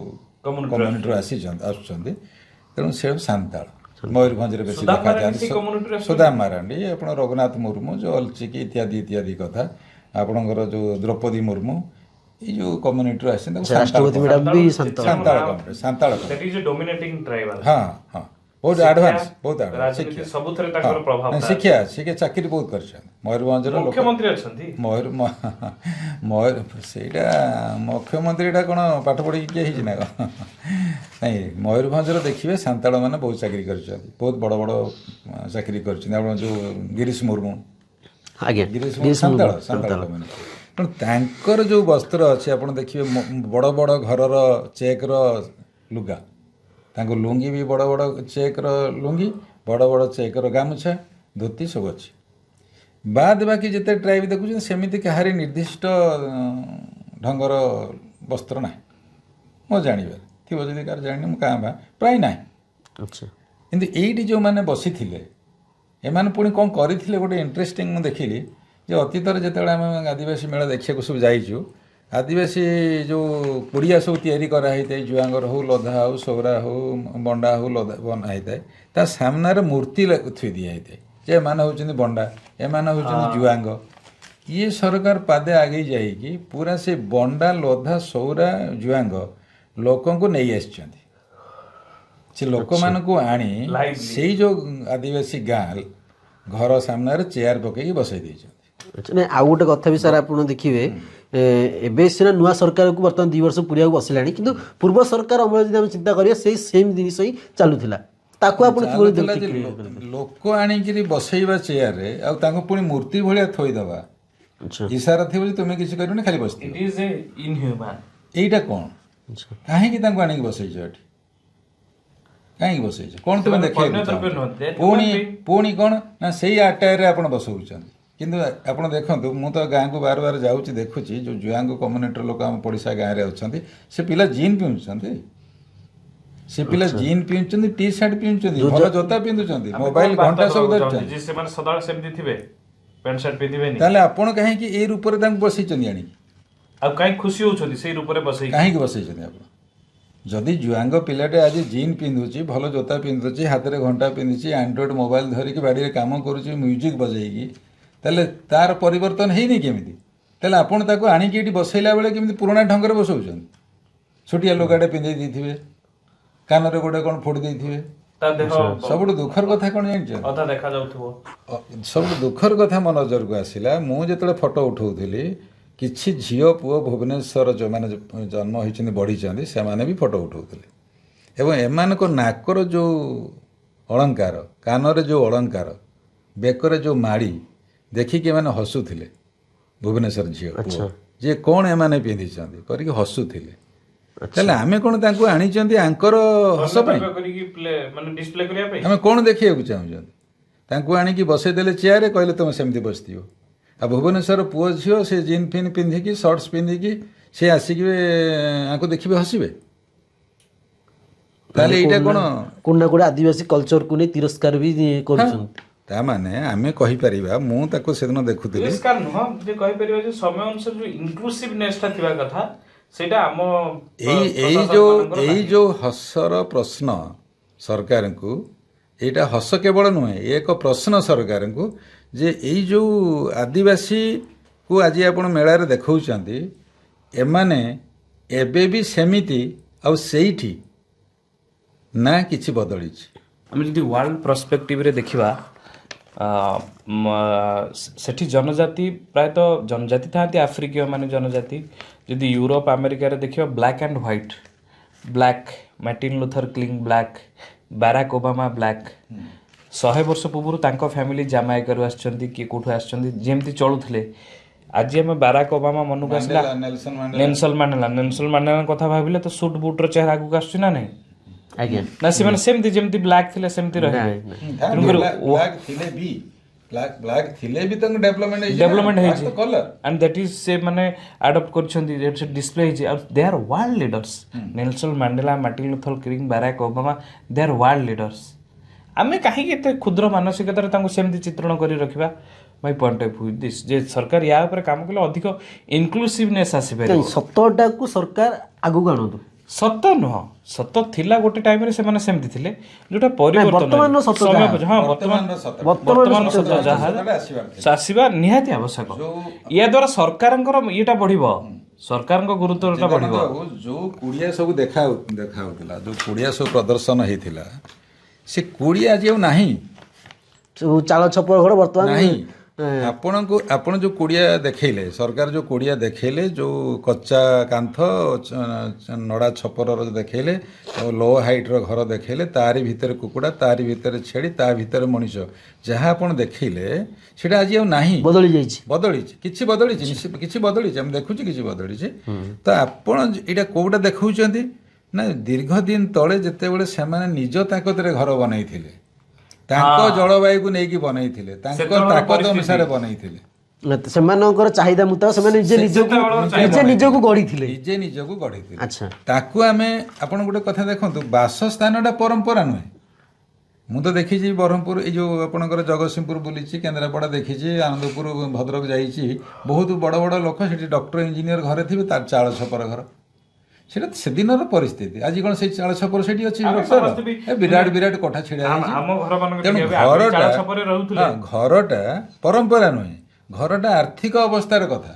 କମ୍ୟୁନିଟିରୁ ଆସୁଛନ୍ତି ତେଣୁ ସେ ସାନ୍ତାଳ ମୟୂରଭଞ୍ଜରେ ବେଶୀ ସୁଦାମ ମାରାଣ୍ଡି ଦେଖାଯାନ୍ତି ସେଇ community ରୁ ଆସୁଛନ୍ତି? ସୁଦାମ ମାରାଣ୍ଡି ଆପଣ ରଘୁନାଥ ମୁର୍ମୁ ଯେଉଁ ଅଲଚିକି ଇତ୍ୟାଦି ଇତ୍ୟାଦି କଥା ଆପଣଙ୍କର ଯେଉଁ ଦ୍ରୌପଦୀ ମୁର୍ମୁ ଏଇ ଯେଉଁ କମ୍ୟୁନିଟିରୁ ଆସିଛନ୍ତି ତାକୁ ସାନ୍ତାଳ ରାଷ୍ଟ୍ରପତି କହନ୍ତି। ମ୍ୟାଡାମ ବି ଶାନ୍ତ ସାନ୍ତାଳ କହନ୍ତି, ସାନ୍ତାଳ କହନ୍ତି। That is a dominating tribal. ହଁ ହଁ ବହୁତ ଶିକ୍ଷା, ଆଡଭାନ୍ସ ବହୁତ ଆଡଭାନ୍ସ ରାଜନୀତି ଶିକ୍ଷା ସବୁଥିରେ ତାଙ୍କର ପ୍ରଭାବ ଥାଏ। ଶିକ୍ଷା ଶିକ୍ଷା ଚାକିରି ବହୁତ କରିଛନ୍ତି ମୟୂରଭଞ୍ଜର ଲୋକ ମୁଖ୍ୟମନ୍ତ୍ରୀ ଅଛନ୍ତି ମୟୂର ସେଇଟା ମୁଖ୍ୟମନ୍ତ୍ରୀଟା କ'ଣ ପାଠ ପଢ଼ିକି କିଏ ହେଇଛି ନା କ'ଣ ନାଇଁ ମୟୂରଭଞ୍ଜର ଦେଖିବେ ସାନ୍ତାଳ ମାନେ ବହୁତ ଚାକିରି କରିଛନ୍ତି ବହୁତ ବଡ଼ ବଡ଼ ଚାକିରି କରିଛନ୍ତି ଆପଣ ଯେଉଁ ଗିରିଶ ମୁର୍ମୁ ଆଜ୍ଞା ଗିରିଶ ମୁର୍ମୁ ସାନ୍ତାଳ ସାନ୍ତାଳ ମାନେ ତେଣୁ ତାଙ୍କର ଯେଉଁ ବସ୍ତ୍ର ଅଛି ଆପଣ ଦେଖିବେ ବଡ଼ ବଡ଼ ଘରର ଚେକ୍ର ଲୁଗା ତାଙ୍କ ଲୁଙ୍ଗି ବି ବଡ଼ ବଡ଼ ଚେକ୍ର ଲୁଙ୍ଗି ବଡ଼ ବଡ଼ ଚେକ୍ର ଗାମୁଛା ଧୋତି ସବୁ ଅଛି ବାଦ ବାକି ଯେତେ ଟ୍ରାଇବ୍ ଦେଖୁଛନ୍ତି ସେମିତି କାହାରି ନିର୍ଦ୍ଦିଷ୍ଟ ଢଙ୍ଗର ବସ୍ତ୍ର ନାହିଁ ମୁଁ ଜାଣିବାରେ ଥିବ ଯଦି କାହାର ଜାଣିନି ମୁଁ କାଁ ବା ପ୍ରାୟ ନାହିଁ ଆଚ୍ଛା କିନ୍ତୁ ଏଇଠି ଯେଉଁମାନେ ବସିଥିଲେ ଏମାନେ ପୁଣି କ'ଣ କରିଥିଲେ ଗୋଟେ ଇଣ୍ଟରେଷ୍ଟିଂ ମୁଁ ଦେଖିଲି ଯେ ଅତୀତରେ ଯେତେବେଳେ ଆମେ ଆଦିବାସୀ ମେଳା ଦେଖିବାକୁ ସବୁ ଯାଇଛୁ ଆଦିବାସୀ ଯେଉଁ କୁଡ଼ିଆ ସବୁ ତିଆରି କରାହେଇଥାଏ ଜୁଆଙ୍ଗର ହଉ ଲଧା ହଉ ସୌରା ହଉ ବଣ୍ଡା ହଉ ଲଧା ବନା ହେଇଥାଏ ତା ସାମ୍ନାରେ ମୂର୍ତ୍ତି ଥୋଇ ଦିଆହେଇଥାଏ ଯେ ଏମାନେ ହେଉଛନ୍ତି ବଣ୍ଡା ଏମାନେ ହେଉଛନ୍ତି ଜୁଆଙ୍ଗ ଇଏ ସରକାର ପାଦେ ଆଗେଇ ଯାଇକି ପୁରା ସେ ବଣ୍ଡା ଲଧା ସୌରା ଜୁଆଙ୍ଗ ଲୋକଙ୍କୁ ନେଇ ଆସିଛନ୍ତି ସେ ଲୋକମାନଙ୍କୁ ଆଣି ସେଇ ଯେଉଁ ଆଦିବାସୀ ଗାଁ ଘର ସାମ୍ନାରେ ଚେୟାର ପକେଇକି ବସେଇ ଦେଇଛନ୍ତି ଆଚ୍ଛା ନାଇଁ ଆଉ ଗୋଟେ କଥା ବି ସାର୍ ଆପଣ ଦେଖିବେ ଏବେ ସିନା ନୂଆ ସରକାରକୁ ବର୍ତ୍ତମାନ 2 ବର୍ଷ ପୁରିବାକୁ ବସିଲାଣି କିନ୍ତୁ ପୂର୍ବ ସରକାର ଅମଳ ଯଦି ଆମେ ଚିନ୍ତା କରିବା ସେଇ ସେମ୍ ଜିନିଷ ହିଁ ଚାଲୁଥିଲା ତାକୁ ଆପଣ କିଭଳି ଚାଲୁଥିଲା ଯେ ଲୋକ ଆଣିକିରି ବସେଇବା ଚେୟାରରେ ଆଉ ତାଙ୍କୁ ପୁଣି ମୂର୍ତ୍ତି ଭଳିଆ ଥୋଇଦେବା ଆଚ୍ଛା ଇସାରା ଥିବ ଯେ ତୁମେ କିଛି କରିବନି ଖାଲି ବସିଥିବ It is a inhuman. ଏଇଟା କ'ଣ ଆଚ୍ଛା କାହିଁକି ତାଙ୍କୁ ଆଣିକି ବସେଇଛ ଏଠି କାହିଁକି ବସେଇଛ କ'ଣ ତୁମେ ସେମାନେ ଦେଖେଇବାକୁ ପଣ୍ୟ ଦ୍ରବ୍ୟ ଚାହୁଁଛ? ନୁହନ୍ତି, ପୁଣି they ପୁଣି କ'ଣ ନା ସେଇ ଆଟାୟାରରେ ଆପଣ ବସଉଛନ୍ତି କିନ୍ତୁ ଆପଣ ଦେଖନ୍ତୁ ମୁଁ ତ ଗାଁକୁ ବାର ବାର ଯାଉଛି ଦେଖୁଛି ଯେଉଁ ଜୁଆଙ୍ଗ କମ୍ୟୁନିଟିର ଲୋକ ଆମ ପଡ଼ିଶା ଗାଁରେ ଅଛନ୍ତି ସେ ପିଲା ଜିନ୍ ପିନ୍ଧୁଛନ୍ତି ସେ ପିଲା ଜିନ୍ ପିନ୍ଧୁଛନ୍ତି ଟି ସାର୍ଟ ପିନ୍ଧୁଛନ୍ତି ଭଲ ଜୋତା ପିନ୍ଧୁଛନ୍ତି ଆମେ ମୋବାଇଲ କଣ ଘଣ୍ଟା ବାର୍ତ୍ତା ସବୁ ଦବାକୁ ଧରିଛନ୍ତି ଚାହୁଁଛୁ ଯେ ସେମାନେ ସଦାବେଳେ ସେମିତି ଥିବେ ପ୍ୟାଣ୍ଟ ସାର୍ଟ ପିନ୍ଧିବେନି ତାହେଲେ ଆପଣ କାହିଁକି ଏଇ ରୂପରେ ତାଙ୍କୁ ବସେଇଛନ୍ତି ଆଣିକି ଆଉ କାହିଁକି ଖୁସି ହଉଛନ୍ତି ସେଇ ରୂପରେ ବସେଇ କାହିଁକି ବସେଇଛନ୍ତି ଆପଣ ଯଦି ଜୁଆଙ୍ଗ ପିଲାଟେ ଆଜି ଜିନ୍ ପିନ୍ଧୁଛି ଭଲ ଜୋତା ପିନ୍ଧୁଛି ହାତରେ ଘଣ୍ଟା ପିନ୍ଧୁଛି ଆଣ୍ଡ୍ରଏଡ଼ ମୋବାଇଲ ଧରିକି ବାଡ଼ିରେ କାମ କରୁଛି ମ୍ୟୁଜିକ୍ ବଜେଇକି ତାହେଲେ ତାର ପରିବର୍ତ୍ତନ ହେଇନି କେମିତି ତାହେଲେ ଆପଣ ତାକୁ ଆଣିକି ଏଠି ବସେଇଲା ବେଳେ କେମିତି ପୁରୁଣା ଢଙ୍ଗରେ ବସଉଛନ୍ତି ଛୋଟିଆ ଲୁଗାଟେ ପିନ୍ଧେଇ ଦେଇଥିବେ କାନରେ ଗୋଟେ କ'ଣ ଫୋଡ଼ି ଦେଇଥିବେ ତା ଦେହ ସବୁଠୁ ଦୁଃଖର କଥା କ'ଣ ଜାଣିଛ? ଅଧା ଦେଖା ଯାଉଥିବ। ସବୁଠୁ ଦୁଃଖର କଥା ମୋ ନଜରକୁ ଆସିଲା, ମୁଁ ଯେତେବେଳେ ଫଟୋ ଉଠାଉଥିଲି କିଛି ଝିଅ ପୁଅ ଭୁବନେଶ୍ୱର ଯେଉଁମାନେ ଜନ୍ମ ହୋଇଛନ୍ତି ବଢ଼ିଛନ୍ତି ସେମାନେ ବି ଫଟୋ ଉଠାଉଥିଲେ ଏବଂ ଏମାନଙ୍କ ନାକର ଯେଉଁ ଅଳଙ୍କାର, କାନରେ ଯେଉଁ ଅଳଙ୍କାର, ବେକରେ ଯେଉଁ ମାଳି ଦେଖିକି ଏମାନେ ହସୁଥିଲେ। ଭୁବନେଶ୍ୱର ଝିଅ ପୁଅ ଯେ କ'ଣ ଏମାନେ ପିନ୍ଧିଛନ୍ତି କରିକି ହସୁଥିଲେ। ତାହେଲେ ଆମେ କ'ଣ ତାଙ୍କୁ ଆଣିଛନ୍ତି ଆଙ୍କର ହସ ପାଇଁ? ଆମେ କ'ଣ ଦେଖିବାକୁ ଚାହୁଁଛନ୍ତି? ତାଙ୍କୁ ଆଣିକି ବସେଇ ଦେଲେ ଚେୟାରରେ, କହିଲେ ତୁମେ ସେମିତି ବସିଥିବ। ଆଉ ଭୁବନେଶ୍ୱର ପୁଅ ଝିଅ ସେ ଜିନ୍ ଫିନ୍ ପିନ୍ଧିକି ସର୍ଟସ୍ ପିନ୍ଧିକି ସେ ଆସିକି ଆଙ୍କୁ ଦେଖିବେ ହସିବେ? ତାହେଲେ ଏଇଟା କ'ଣ କୋଉଠି ନା କୋଉଠି ଆଦିବାସୀ କଲଚରକୁ ନେଇ ତିରସ୍କାର ବି କରୁଛନ୍ତି। ତାମାନେ ଆମେ କହିପାରିବା, ମୁଁ ତାକୁ ସେଦିନ ଦେଖୁଥିଲି, ତିରସ୍କାର ନୁହଁ ଯେ କହିପାରିବା ଯେ ସମୟ ଅନୁସାରେ ଯୋଉ ଇନକ୍ଲୁସିଭନେସଟା ଥିବା କଥା ସେଇଟା ଆମ ଏଇ ଯୋଉ ହସର ପ୍ରଶ୍ନ ସରକାରଙ୍କୁ, ଏଇଟା ହସ କେବଳ ନୁହେଁ, ଏ ଏକ ପ୍ରଶ୍ନ ସରକାରଙ୍କୁ ଯେ ଏଇ ଯୋଉ ଆଦିବାସୀକୁ ଆଜି ଆପଣ ମେଳାରେ ଦେଖାଉଛନ୍ତି ଏମାନେ ଏବେ ବି ସେମିତି ଆଉ ସେଇଠି ନା କିଛି ବଦଳିଛି? ଆମେ ଯଦି ୱାର୍ଲଡ ପର୍ସପେକ୍ଟିଭରେ ଦେଖିବା ସେଠି ଜନଜାତି ପ୍ରାୟତଃ ଜନଜାତି ଥାନ୍ତି, ଆଫ୍ରିକୀୟ ମାନେ ଜନଜାତି। ଯଦି ୟୁରୋପ ଆମେରିକାରେ ଦେଖିବା black and white, black Martin Luther King black, Barack Obama black. 100 ବର୍ଷ ପୂର୍ବରୁ ତାଙ୍କ ଫ୍ୟାମିଲି ଜାମାଇକାରୁ ଆସିଛନ୍ତି, କିଏ କେଉଁଠୁ ଆସିଛନ୍ତି, ଯେମିତି ଚଳୁଥିଲେ। ଆଜି ଆମେ ବାରାକ ଓବାମା ମନକୁ ଆସିଲା, ନେଲସନ ମାଣ୍ଡେଲାଙ୍କ କଥା ଭାବିଲେ ତ ସୁଟ୍ ବୁଟ୍ର ଚେହେରା ଆଗକୁ ଆସୁଛି ନା ନାହିଁ? ଆଜ୍ଞା ନା ସେମାନେ ସେମିତି ଯେମିତି ବ୍ଲାକ୍ ଥିଲେ ସେମିତି ରହିବେ। ବ୍ଲାକ୍ ଥିଲେ ବି ତାଙ୍କୁ ଡେଭଲପମେଣ୍ଟ ହେଇଛି ଆଣ୍ଡ ଦ୍ୟାଟ୍ ଇଜ୍ ସେ ମାନେ ଆଡପ୍ଟ କରିଛନ୍ତି, ଡିସପ୍ଲେ ହେଇଛି। ଆଉ they are world leaders. Nelson Mandela, Martin Luther King, Barack Obama, they are world leaders. ଆମେ କାହିଁକି ଏତେ କ୍ଷୁଦ୍ର ମାନସିକତାରେ ତାଙ୍କୁ ସେମିତି ଚିତ୍ରଣ କରି ରଖିବା? My point of view this, ଯେ ସରକାର ୟା ଉପରେ କାମ କଲେ ଅଧିକ ଇନକ୍ଲୁସିଭନେସ୍ ଆସିପାରିବ। ସତଟାକୁ ସରକାର ଆଗକୁ ଆଣନ୍ତୁ। ସତ ନୁହଁ, ସତ ଥିଲା ଗୋଟେ ଟାଇମରେ ସେମାନେ ସେମିତି ଥିଲେ, ଯୋଉଟା ପରିବର୍ତ୍ତନ ବର୍ତ୍ତମାନର ସତ ଯାହା। ବର୍ତ୍ତମାନ ସତ ଯାହା ଆସିବା ନିହାତି ଆବଶ୍ୟକ। ୟା ଦ୍ୱାରା ସରକାରଙ୍କର ଇଏଟା ବଢିବ, ସରକାରଙ୍କ ଗୁରୁତ୍ୱଟା ବଢିବ। ଯୋଉ କୁଡ଼ିଆ ସବୁ ଦେଖାଉଥିଲା, ଯୋଉ କୁଡ଼ିଆ ସବୁ ପ୍ରଦର୍ଶନ ହେଇଥିଲା, ସେ କୁଡ଼ିଆ ଆଜି ଆଉ ନାହିଁ। ଚାଳ ଛପର ଘର ବର୍ତ୍ତମାନ ନାହିଁ। ଆପଣ ଯୋଉ କୁଡ଼ିଆ ଦେଖେଇଲେ, ସରକାର ଯୋଉ କୁଡ଼ିଆ ଦେଖେଇଲେ, ଯୋଉ କଚ୍ଚା କାନ୍ଥ ନଡ଼ା ଛପରର ଦେଖେଇଲେ, ଆଉ ଲୋ ହାଇଟ୍ର ଘର ଦେଖେଇଲେ, ତାରି ଭିତରେ କୁକୁଡ଼ା, ତାରି ଭିତରେ ଛେଳି, ତା ଭିତରେ ମଣିଷ, ଯାହା ଆପଣ ଦେଖେଇଲେ ସେଇଟା ଆଜି ଆଉ ନାହିଁ, ବଦଳିଯାଇଛି। କିଛି ବଦଳିଛି, ଆମେ ଦେଖୁଛୁ କିଛି ବଦଳିଛି। ତ ଆପଣ ଏଇଟା କୋଉଟା ଦେଖାଉଛନ୍ତି ନା ଦୀର୍ଘ ଦିନ ତଳେ ଯେତେବେଳେ ସେମାନେ ନିଜ ତାକତରେ ଘର ବନେଇଥିଲେ, ତାଙ୍କ ଜଳବାୟୁକୁ ନେଇକି ବନେଇଥିଲେ, ତାଙ୍କ ତାକତ ଅନୁସାରେ ବନେଇଥିଲେ, ସେମାନଙ୍କର ଚାହିଦା ମୁତାବକ ସେମାନେ ନିଜେ ନିଜକୁ ଗଢିଥିଲେ। ଆଚ୍ଛା, ତାକୁ ଆମେ ଆପଣ ଗୋଟେ କଥା ଦେଖନ୍ତୁ, ବାସସ୍ଥାନଟା ପରମ୍ପରା ନୁହେଁ। ମୁଁ ତ ଦେଖିଛି ବ୍ରହ୍ମପୁର, ଏଇ ଯୋଉ ଆପଣଙ୍କର ଜଗତସିଂହପୁର ବୁଲିଛି, କେନ୍ଦ୍ରାପଡ଼ା ଦେଖିଛି, ଆନନ୍ଦପୁର ଭଦ୍ରକ ଯାଇଛି, ବହୁତ ବଡ଼ ବଡ଼ ଲୋକ ସେଠି ଡକ୍ଟର ଇଞ୍ଜିନିୟର ଘରେ ଥିବେ, ତାର ଚାଳ ଛପର ଘର। ସେଟା ସେଦିନର ପରିସ୍ଥିତି। ଆଜି କ'ଣ ସେଇ ଚାଳ ଛପର ସେଠି ଅଛି? ବିରାଟ କୋଠା ଛିଡ଼ା ହେଇଛି। ତେଣୁ ଘରଟା ପରମ୍ପରା ନୁହେଁ, ଘରଟା ଆର୍ଥିକ ଅବସ୍ଥାର କଥା।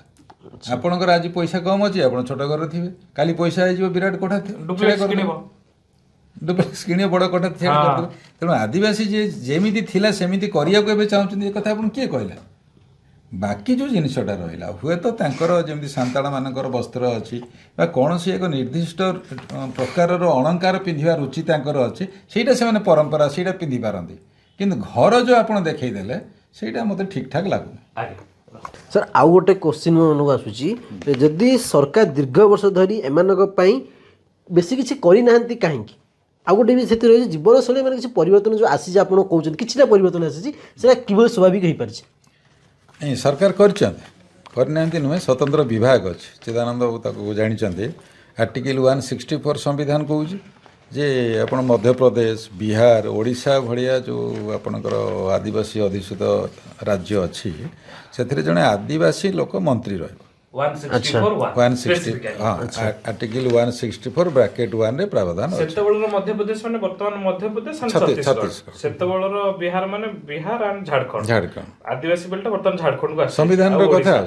ଆପଣଙ୍କର ଆଜି ପଇସା କମ୍ ଅଛି, ଆପଣ ଛୋଟ ଘରେ ଥିବେ, କାଲି ପଇସା ହେଇଯିବ ବିରାଟ କୋଠା ଡୁପ୍ଲେକ୍ସ କିଣିବ, ବଡ଼ କୋଠା ଛିଡ଼ା କରିଦେବେ। ତେଣୁ ଆଦିବାସୀ ଯେମିତି ଥିଲା ସେମିତି କରିବାକୁ ଏବେ ଚାହୁଁଛନ୍ତି, ଏ କଥା ଆପଣ କିଏ କହିଲା? ବାକି ଯେଉଁ ଜିନିଷଟା ରହିଲା, ହୁଏତ ତାଙ୍କର ଯେମିତି ସାନ୍ତାଳମାନଙ୍କର ବସ୍ତ୍ର ଅଛି ବା କୌଣସି ଏକ ନିର୍ଦ୍ଦିଷ୍ଟ ପ୍ରକାରର ଅଳଙ୍କାର ପିନ୍ଧିବା ରୁଚି ତାଙ୍କର ଅଛି, ସେଇଟା ସେମାନେ ପରମ୍ପରା ସେଇଟା ପିନ୍ଧିପାରନ୍ତି। କିନ୍ତୁ ଘର ଯେଉଁ ଆପଣ ଦେଖେଇଦେଲେ ସେଇଟା ମୋତେ ଠିକ୍ଠାକ୍ ଲାଗୁନି। ସାର୍, ଆଉ ଗୋଟେ କୋଶ୍ଚିନ୍ ମୋ ମନକୁ ଆସୁଛି, ଯଦି ସରକାର ଦୀର୍ଘ ବର୍ଷ ଧରି ଏମାନଙ୍କ ପାଇଁ ବେଶୀ କିଛି କରିନାହାନ୍ତି କାହିଁକି? ଆଉ ଗୋଟେ ବି ସେଥିରେ ରହିଛି, ଜୀବନଶୈଳୀ ମାନେ କିଛି ପରିବର୍ତ୍ତନ ଯେଉଁ ଆସିଛି, ଆପଣ କହୁଛନ୍ତି କିଛିଟା ପରିବର୍ତ୍ତନ ଆସିଛି, ସେଇଟା କିଭଳି ସ୍ୱାଭାବିକ ହେଇପାରିଛି? ସରକାର କରିନାହାନ୍ତି ନୁହେଁ, ସ୍ୱତନ୍ତ୍ର ବିଭାଗ ଅଛି, ଚିଦାନନ୍ଦ ବାବୁ ତାକୁ ଜାଣିଛନ୍ତି। ଆର୍ଟିକଲ 164 ସମ୍ବିଧାନ କହୁଛି ଯେ ଆପଣ ମଧ୍ୟପ୍ରଦେଶ, ବିହାର, ଓଡ଼ିଶା ଭଳିଆ ଯେଉଁ ଆପଣଙ୍କର ଆଦିବାସୀ ଅଧିଷ୍ଠିତ ରାଜ୍ୟ ଅଛି, ସେଥିରେ ଜଣେ ଆଦିବାସୀ ଲୋକ ମନ୍ତ୍ରୀ ରହିବ। 160 ହଁ, ଆର୍ଟିକଲ 164 ବ୍ରାକେଟ୍ 1ରେ ପ୍ରାବଧାନ ଅଛି। ସେତେବେଳର ମଧ୍ୟପ୍ରଦେଶ ମାନେ ବର୍ତ୍ତମାନ ମଧ୍ୟପ୍ରଦେଶ, ଛତିଶଗଡ଼। ସେତେବେଳର ବିହାର ମାନେ Bihar and Jharkhand. Adivasi belt ବର୍ତ୍ତମାନ ଝାଡ଼ଖଣ୍ଡକୁ ଆସିଛି।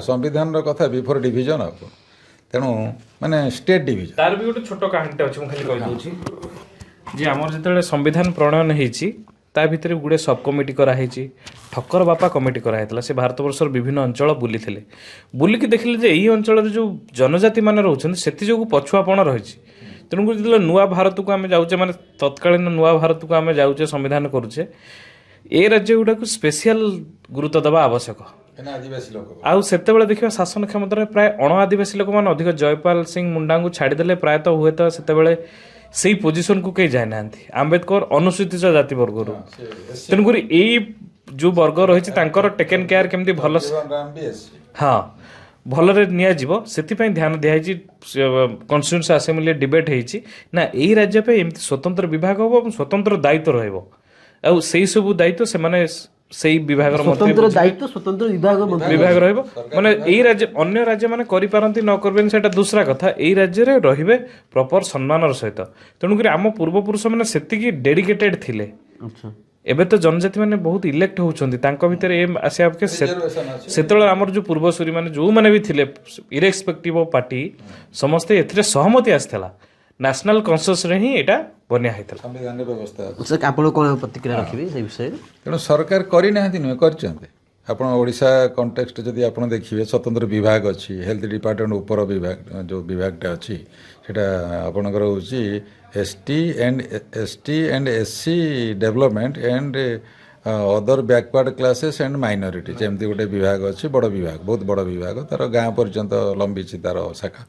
ସମ୍ବିଧାନର କଥା ବିଫୋର ଡିଭିଜନ ତେଣୁ ମାନେ ଷ୍ଟେଟ୍ ଡିଭିଜନ। ତାର ବି ଗୋଟେ ଛୋଟ କାହାଣୀଟେ ଅଛି, ମୁଁ ଖାଲି କହିଦେଉଛି। ଯେ ଆମର ଯେତେବେଳେ ସମ୍ବିଧାନ ପ୍ରଣୟନ ହେଇଛି ତା ଭିତରେ ଗୁଡ଼େ ସବ୍ କମିଟି କରାହେଇଛି। ଠକ୍କର ବାପା କମିଟି କରାହେଇଥିଲା। ସେ ଭାରତବର୍ଷର ବିଭିନ୍ନ ଅଞ୍ଚଳ ବୁଲିଥିଲେ, ବୁଲିକି ଦେଖିଲେ ଯେ ଏଇ ଅଞ୍ଚଳରେ ଯେଉଁ ଜନଜାତି ମାନେ ରହୁଛନ୍ତି ସେଥିଯୋଗୁଁ ପଛୁଆପଣ ରହିଛି। ତେଣୁକରି ଯେତେବେଳେ ନୂଆ ଭାରତକୁ ଆମେ ଯାଉଛେ, ମାନେ ତତ୍କାଳୀନ ନୂଆ ଭାରତକୁ ଆମେ ଯାଉଛେ, ସମ୍ବିଧାନ କରୁଛେ, ଏ ରାଜ୍ୟ ଗୁଡ଼ାକୁ ସ୍ପେଶିଆଲ ଗୁରୁତ୍ୱ ଦେବା ଆବଶ୍ୟକ। ଆଦିବାସୀ ଲୋକ ଆଉ ସେତେବେଳେ ଦେଖିବା ଶାସନ କ୍ଷମତାରେ ପ୍ରାୟ ଅଣ ଆଦିବାସୀ ଲୋକମାନେ ଅଧିକ। ଜୟପାଲ ସିଂ ମୁଣ୍ଡାଙ୍କୁ ଛାଡ଼ିଦେଲେ ପ୍ରାୟତଃ ହୁଏତ ସେତେବେଳେ ସେଇ ପୋଜିସନକୁ କେହି ଯାଇନାହାନ୍ତି। ଆମ୍ବେଦକର ଅନୁସୂଚିତ ଜାତି ବର୍ଗରୁ, ତେଣୁକରି ଏଇ ଯେଉଁ ବର୍ଗ ରହିଛି ତାଙ୍କର ଟେକେନ୍ କେୟାର କେମିତି ଭଲ, ହଁ, ଭଲରେ ନିଆଯିବ ସେଥିପାଇଁ ଧ୍ୟାନ ଦିଆହେଇଛି। କନଷ୍ଟିଚ୍ୟୁଏନ୍ସି ଆସେମ୍ବଲିରେ ଡିବେଟ୍ ହେଇଛି ନା ଏଇ ରାଜ୍ୟ ପାଇଁ ଏମିତି ସ୍ୱତନ୍ତ୍ର ବିଭାଗ ହେବ ଏବଂ ସ୍ୱତନ୍ତ୍ର ଦାୟିତ୍ୱ ରହିବ। ଆଉ ସେଇ ସବୁ ଦାୟିତ୍ୱ ସେମାନେ ସେଇ ବିଭାଗର ସ୍ୱତନ୍ତ୍ର ଦାୟିତ୍ୱ ସ୍ୱତନ୍ତ୍ର ବିଭାଗ ରହିବ। ମାନେ ଏଇ ରାଜ୍ୟ ଅନ୍ୟ ରାଜ୍ୟ ମାନେ କରିପାରନ୍ତି ନ କରିବେନି ସେଇଟା ଦୁସରା କଥା, ଏଇ ରାଜ୍ୟରେ ରହିବେ ପ୍ରପର ସମ୍ମାନର ସହିତ। ତେଣୁକରି ଆମ ପୂର୍ବପୁରୁଷ ମାନେ ସେତିକି ଡେଡିକେଟେଡ୍ ଥିଲେ। ଆଚ୍ଛା। ଏବେ ତ ଜନଜାତି ମାନେ ବହୁତ ଇଲେକ୍ଟ ହଉଛନ୍ତି, ତାଙ୍କ ଭିତରେ ଏ ଆସିବା ଅପେକ୍ଷା ସେତେବେଳେ ଆମର ଯେଉଁ ପୂର୍ବସୂରୀ ମାନେ ଯେଉଁମାନେ ବି ଥିଲେ ଇରେସ୍ପେକ୍ଟିଭ ଅଫ୍ ପାର୍ଟି ସମସ୍ତେ ଏଥିରେ ସହମତି ଆସିଥିଲା। ନ୍ୟାସନାଲ କନସେନ୍ସରେ ହିଁ ଏଇଟା ବନ୍ୟା ହେଇଥିଲା। ସମ୍ବିଧାନରେ ବ୍ୟବସ୍ଥା ଅଛି। ଆପଣ କ'ଣ ପ୍ରତିକ୍ରିୟା ରଖିବେ ସେଇ ବିଷୟରେ? ତେଣୁ ସରକାର କରିନାହାନ୍ତି ନୁହେଁ, କରିଛନ୍ତି। ଆପଣ ଓଡ଼ିଶା କଣ୍ଟେକ୍ସଟ ଯଦି ଆପଣ ଦେଖିବେ ସ୍ୱତନ୍ତ୍ର ବିଭାଗ ଅଛି, ହେଲ୍ଥ ଡିପାର୍ଟମେଣ୍ଟ ଉପର ବିଭାଗ ଯେଉଁ ବିଭାଗଟା ଅଛି ସେଇଟା ଆପଣଙ୍କର ହେଉଛି ST and SC development and other backward classes and minorities, ଏମିତି ଗୋଟେ ବିଭାଗ ଅଛି, ବଡ଼ ବିଭାଗ, ବହୁତ ବଡ଼ ବିଭାଗ, ତାର ଗାଁ ପର୍ଯ୍ୟନ୍ତ ଲମ୍ବିଛି ତାର ଶାଖା।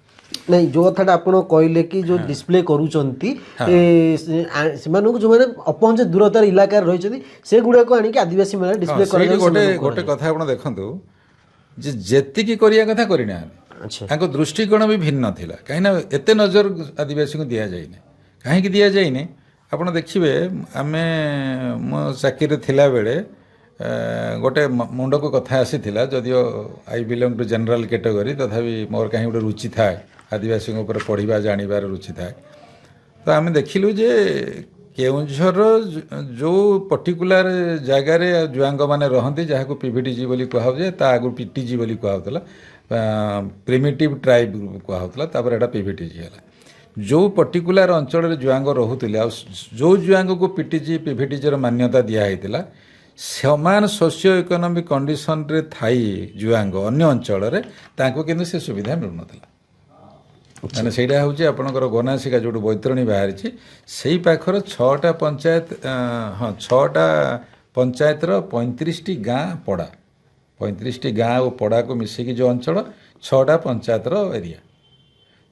ନାଇଁ, ଯେଉଁ କଥାଟା ଆପଣ କହିଲେ କି ଯେଉଁ ଡିସପ୍ଲେ କରୁଛନ୍ତି ସେମାନଙ୍କୁ ଯେଉଁମାନେ ଅପହଞ୍ଚ ଦୂରତାର ଇଲାକାରେ ରହିଛନ୍ତି ସେଗୁଡ଼ାକୁ ଆଣିକି ଆଦିବାସୀ ମେଳାରେ ଡିସପ୍ଲେ କରାଯାଉଛି। ଗୋଟେ କଥା ଆପଣ ଦେଖନ୍ତୁ ଯେ ଯେତିକି କରିବା କଥା କରିନାହାନ୍ତି। ଆଚ୍ଛା। ତାଙ୍କ ଦୃଷ୍ଟିକୋଣ ବି ଭିନ୍ନ ଥିଲା, କାହିଁକିନା ଏତେ ନଜର ଆଦିବାସୀଙ୍କୁ ଦିଆଯାଇନି। କାହିଁକି ଦିଆଯାଇନି ଆପଣ ଦେଖିବେ, ମୁଁ ଚାକିରିରେ ଥିଲାବେଳେ ଗୋଟେ ମୁଣ୍ଡକୁ କଥା ଆସିଥିଲା, ଯଦିଓ ଆଇ ବିଲଙ୍ଗ ଟୁ ଜେନେରାଲ କ୍ୟାଟେଗୋରୀ, ତଥାପି ମୋର କାହିଁ ଗୋଟେ ରୁଚି ଥାଏ ଆଦିବାସୀଙ୍କ ଉପରେ ପଢ଼ିବା ଜାଣିବାର ରୁଚି ଥାଏ। ତ ଆମେ ଦେଖିଲୁ ଯେ କେଉଁଝର ଯେଉଁ ପର୍ଟିକୁଲାର ଜାଗାରେ ଜୁଆଙ୍ଗମାନେ ରହନ୍ତି, ଯାହାକୁ ପିଭିଟିଜି ବୋଲି କୁହାଯାଏ, ତା ଆଗରୁ ପିଟିଜି ବୋଲି କୁହାହେଉଥିଲା, ପ୍ରିମିଟିଭ୍ ଟ୍ରାଇବ୍ କୁହାହେଉଥିଲା, ତାପରେ ଏଇଟା ପିଭିଟିଜି ହେଲା। ଯେଉଁ ପର୍ଟିକୁଲାର ଅଞ୍ଚଳରେ ଜୁଆଙ୍ଗ ରହୁଥିଲେ ଆଉ ଯେଉଁ ଜୁଆଙ୍ଗକୁ ପିଭିଟିଜିର ମାନ୍ୟତା ଦିଆହେଇଥିଲା, ସମାନ ସୋସିଓ ଇକୋନୋମିକ୍ କଣ୍ଡିସନରେ ଥାଇ ଜୁଆଙ୍ଗ ଅନ୍ୟ ଅଞ୍ଚଳରେ ତାଙ୍କୁ କିନ୍ତୁ ସେ ସୁବିଧା ମିଳୁନଥିଲା। ମାନେ ସେଇଟା ହେଉଛି ଆପଣଙ୍କର ଗୋନାସିକା ଯେଉଁଠୁ ବୈତରଣୀ ବାହାରିଛି, ସେଇ ପାଖର 6ଟା ପଞ୍ଚାୟତ, 6ଟା ପଞ୍ଚାୟତର 35ଟି ଗାଁ ପଡ଼ା, 35ଟି ଗାଁ ଓ ପଡ଼ାକୁ ମିଶିକି ଯେଉଁ ଅଞ୍ଚଳ, 6ଟା ପଞ୍ଚାୟତର ଏରିଆ